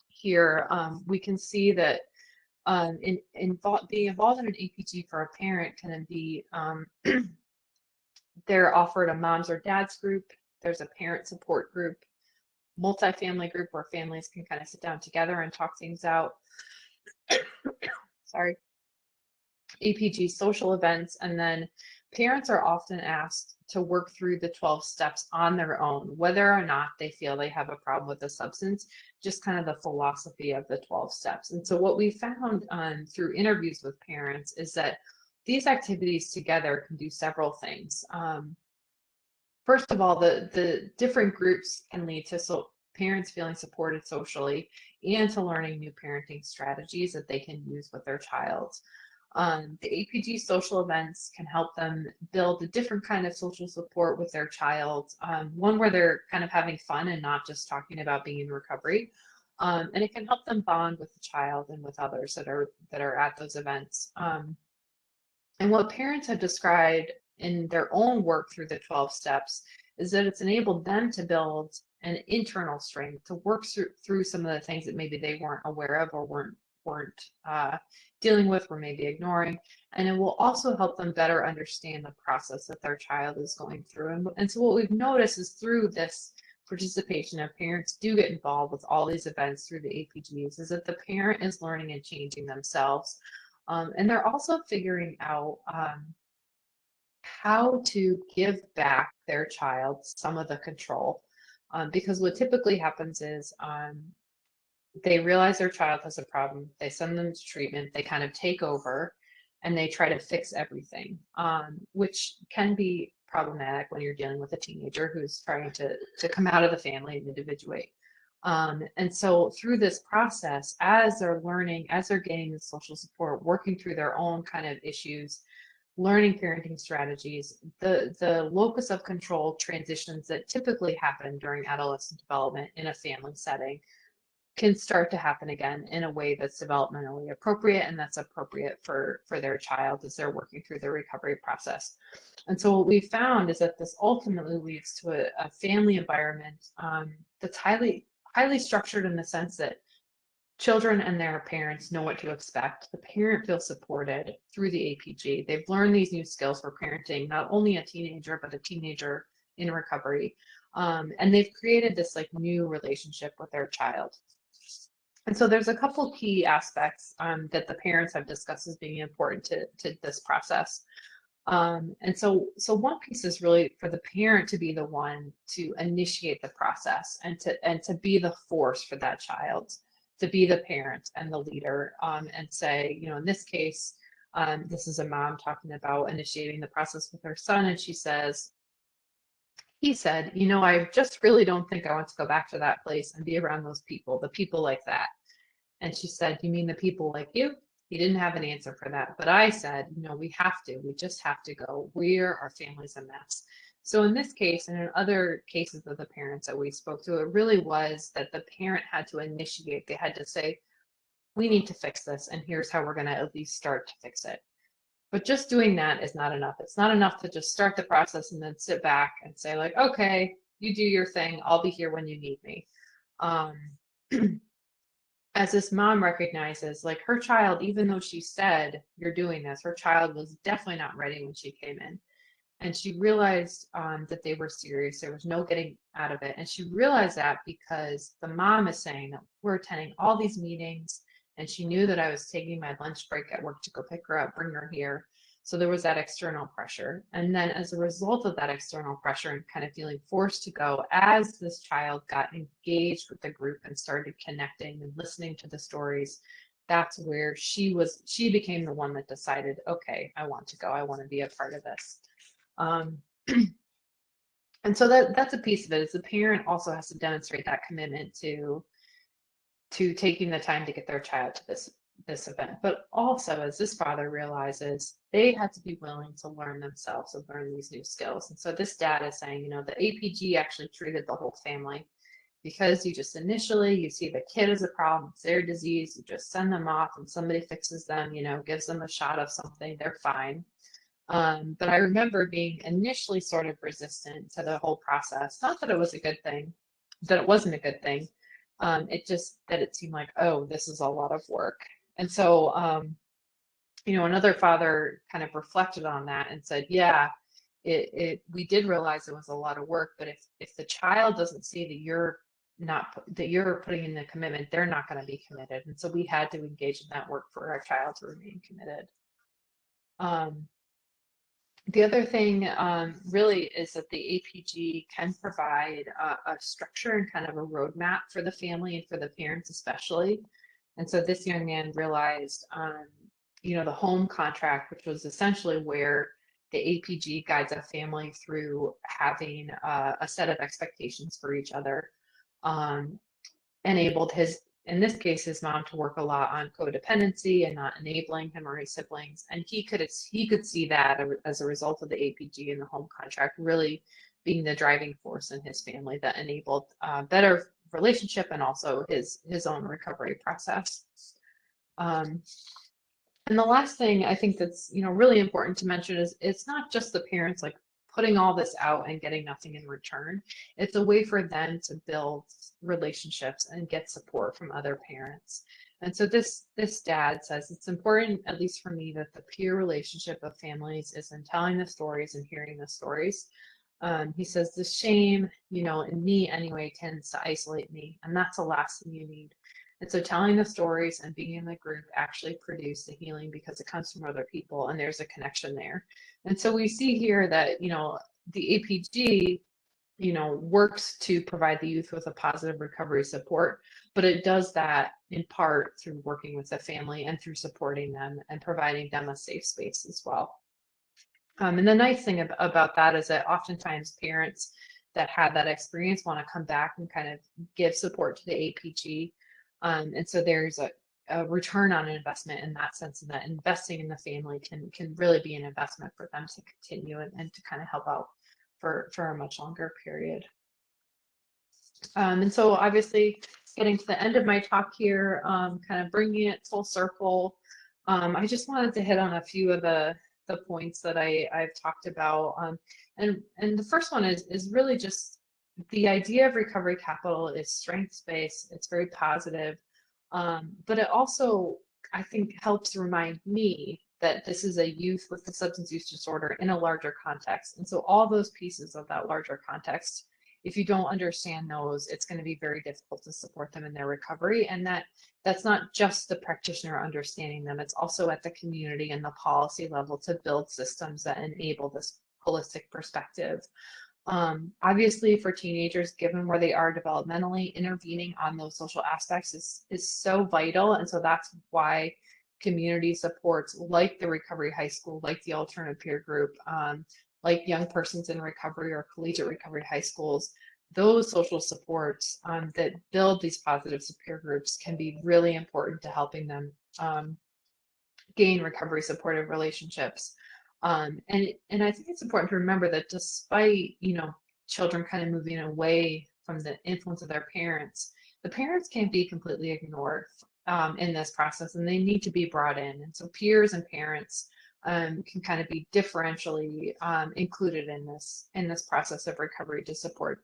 here, we can see that being involved in an APG for a parent can be, they're offered a moms or dads group, there's a parent support group, multifamily group where families can kind of sit down together and talk things out. Sorry. APG social events, and then parents are often asked to work through the 12 steps on their own, whether or not they feel they have a problem with the substance, just kind of the philosophy of the 12 steps. And so what we found through interviews with parents is that these activities together can do several things. First of all, the different groups can lead to parents feeling supported socially and to learning new parenting strategies that they can use with their child. The APG social events can help them build a different kind of social support with their child, one where they're kind of having fun and not just talking about being in recovery. And it can help them bond with the child and with others that are at those events. And what parents have described in their own work through the 12 steps is that it's enabled them to build an internal strength to work through some of the things that maybe they weren't aware of or weren't dealing with or maybe ignoring. And it will also help them better understand the process that their child is going through. And so what we've noticed is through this participation of parents do get involved with all these events through the APGs is that the parent is learning and changing themselves. And they're also figuring out how to give back their child some of the control. Because what typically happens is they realize their child has a problem, they send them to treatment, they kind of take over, and they try to fix everything, which can be problematic when you're dealing with a teenager who's trying to come out of the family and individuate. And so through this process, as they're learning, as they're getting the social support, working through their own kind of issues, learning parenting strategies, the locus of control transitions that typically happen during adolescent development in a family setting can start to happen again in a way that's developmentally appropriate and that's appropriate for their child as they're working through the recovery process. And so what we found is that this ultimately leads to a family environment that's highly structured in the sense that children and their parents know what to expect. The parent feels supported through the APG. They've learned these new skills for parenting, not only a teenager, but a teenager in recovery. And they've created this like new relationship with their child. And so there's a couple key aspects that the parents have discussed as being important to this process. And so one piece is really for the parent to be the one to initiate the process and to be the force for that child, to be the parent and the leader, and say, you know, in this case, this is a mom talking about initiating the process with her son, and he said, you know, I just really don't think I want to go back to that place and be around those people, the people like that. And she said, you mean the people like you? He didn't have an answer for that. But I said, you know, we just have to go. Our family's a mess. So in this case, and in other cases of the parents that we spoke to, it really was that the parent had to initiate. They had to say, we need to fix this, and here's how we're going to at least start to fix it. But just doing that is not enough. It's not enough to just start the process and then sit back and say like, okay, you do your thing. I'll be here when you need me. As this mom recognizes, like her child, even though she said, you're doing this, her child was definitely not ready when she came in. And she realized that they were serious. There was no getting out of it. And she realized that because the mom is saying that we're attending all these meetings, and she knew that I was taking my lunch break at work to go pick her up, bring her here. So there was that external pressure. And then as a result of that external pressure and kind of feeling forced to go, as this child got engaged with the group and started connecting and listening to the stories, that's where she became the one that decided, okay, I want to go. I want to be a part of this. And so that's a piece of it, is the parent also has to demonstrate that commitment to taking the time to get their child to this event. But also, as this father realizes, they had to be willing to learn themselves and learn these new skills. And so this dad is saying, the APG actually treated the whole family, because you just initially you see the kid as a problem, it's their disease, you just send them off and somebody fixes them, gives them a shot of something, they're fine. But I remember being initially sort of resistant to the whole process. Not that it was a good thing, that it wasn't a good thing. It just that it seemed like, oh, this is a lot of work. And so, another father kind of reflected on that and said, yeah, we did realize it was a lot of work, but if the child doesn't see that you're putting in the commitment, they're not going to be committed. And so we had to engage in that work for our child to remain committed. The other thing really is that the APG can provide a structure and kind of a roadmap for the family and for the parents especially. And so this young man realized, the home contract, which was essentially where the APG guides a family through having a set of expectations for each other, enabled in this case, his mom to work a lot on codependency and not enabling him or his siblings. And he could see that as a result of the APG and the home contract really being the driving force in his family that enabled better relationship and also his own recovery process. And the last thing I think that's really important to mention is it's not just the parents like putting all this out and getting nothing in return. It's a way for them to build relationships and get support from other parents. And so this dad says it's important, at least for me, that the peer relationship of families is in telling the stories and hearing the stories. He says the shame, in me anyway, tends to isolate me, and that's the last thing you need. And so telling the stories and being in the group actually produce the healing because it comes from other people and there's a connection there. And so we see here that, the APG, works to provide the youth with a positive recovery support, but it does that in part through working with the family and through supporting them and providing them a safe space as well. And the nice thing about that is that oftentimes parents that have that experience want to come back and kind of give support to the APG. And so there's a return on investment in that sense, and that investing in the family can really be an investment for them to continue and to kind of help out for a much longer period. And so obviously getting to the end of my talk here, kind of bringing it full circle, I just wanted to hit on a few of the points that I've talked about. And the first one is really just the idea of recovery capital is strengths-based. It's very positive, but it also, I think, helps remind me that this is a youth with a substance use disorder in a larger context. And so all those pieces of that larger context, if you don't understand those, it's going to be very difficult to support them in their recovery. And that's not just the practitioner understanding them, it's also at the community and the policy level to build systems that enable this holistic perspective. Obviously for teenagers, given where they are developmentally, intervening on those social aspects is so vital. And so that's why community supports like the Recovery High School, like the Alternative Peer Group, like Young Persons in Recovery or Collegiate Recovery High Schools, those social supports that build these positive peer groups can be really important to helping them gain recovery supportive relationships. And I think it's important to remember that despite, children kind of moving away from the influence of their parents, the parents can't be completely ignored in this process, and they need to be brought in. And so peers and parents can kind of be differentially included in this process of recovery to support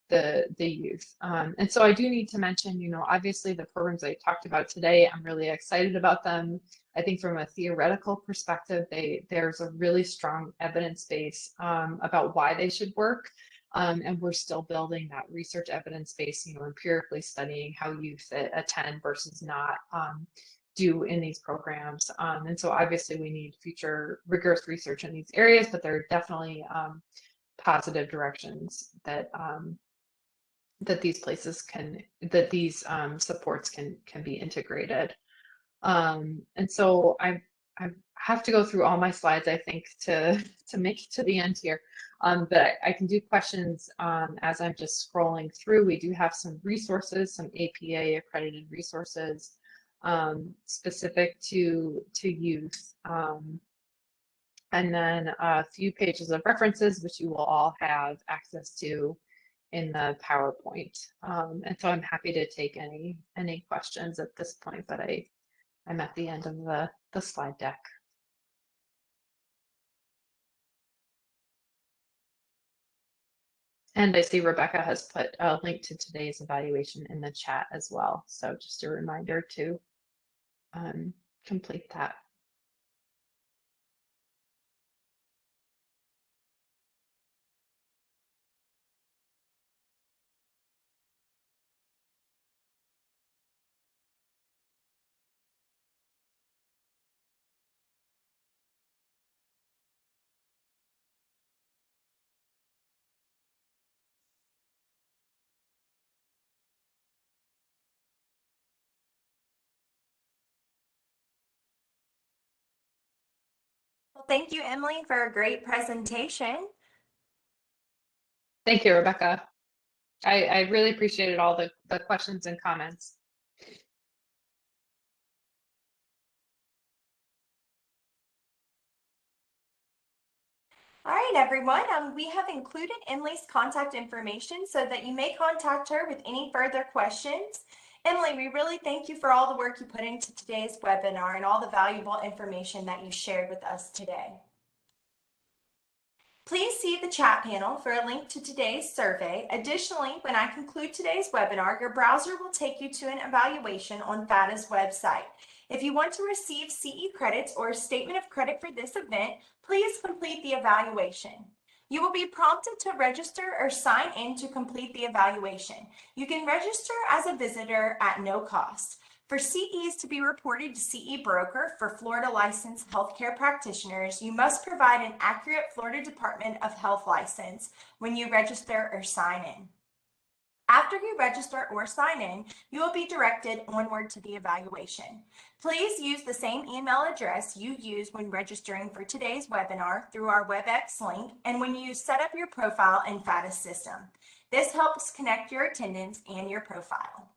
the youth. And so I do need to mention, obviously the programs I talked about today, I'm really excited about them. I think from a theoretical perspective, there's a really strong evidence base about why they should work. And we're still building that research evidence base, empirically studying how youth attend versus not do in these programs. And so obviously we need future rigorous research in these areas, but there are definitely positive directions that these supports can be integrated. And so I have to go through all my slides, I think, to make it to the end here. But I can do questions as I'm just scrolling through. We do have some resources, some APA accredited resources specific to youth. And then a few pages of references, which you will all have access to in the PowerPoint. And so I'm happy to take any questions at this point, but I'm at the end of the slide deck. And I see Rebecca has put a link to today's evaluation in the chat as well. So just a reminder to complete that. Well, thank you, Emily, for a great presentation. Thank you, Rebecca. I really appreciated all the questions and comments. All right, everyone, we have included Emily's contact information so that you may contact her with any further questions. Emily, we really thank you for all the work you put into today's webinar and all the valuable information that you shared with us today. Please see the chat panel for a link to today's survey. Additionally, when I conclude today's webinar, your browser will take you to an evaluation on FATA's website. If you want to receive CE credits or a statement of credit for this event, please complete the evaluation. You will be prompted to register or sign in to complete the evaluation. You can register as a visitor at no cost. For CEs to be reported to CE Broker for Florida licensed healthcare practitioners, you must provide an accurate Florida Department of Health license when you register or sign in. After you register or sign in, you will be directed onward to the evaluation. Please use the same email address you used when registering for today's webinar through our WebEx link and when you set up your profile in FATA's system. This helps connect your attendance and your profile.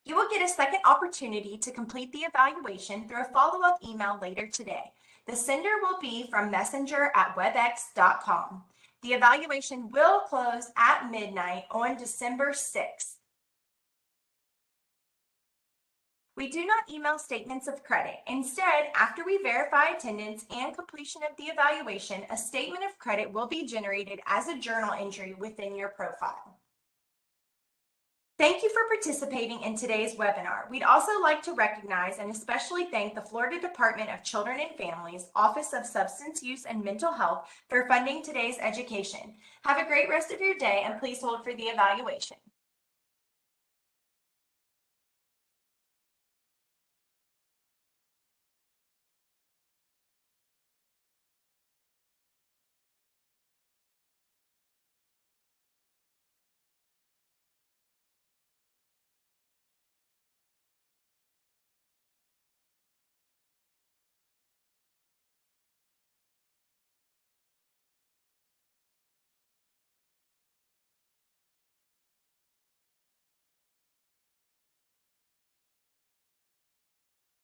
You will get a second opportunity to complete the evaluation through a follow-up email later today. The sender will be from messenger@webex.com. The evaluation will close at midnight on December 6th. We do not email statements of credit. Instead, after we verify attendance and completion of the evaluation, a statement of credit will be generated as a journal entry within your profile. Thank you for participating in today's webinar. We'd also like to recognize and especially thank the Florida Department of Children and Families, Office of Substance Use and Mental Health for funding today's education. Have a great rest of your day and please hold for the evaluation.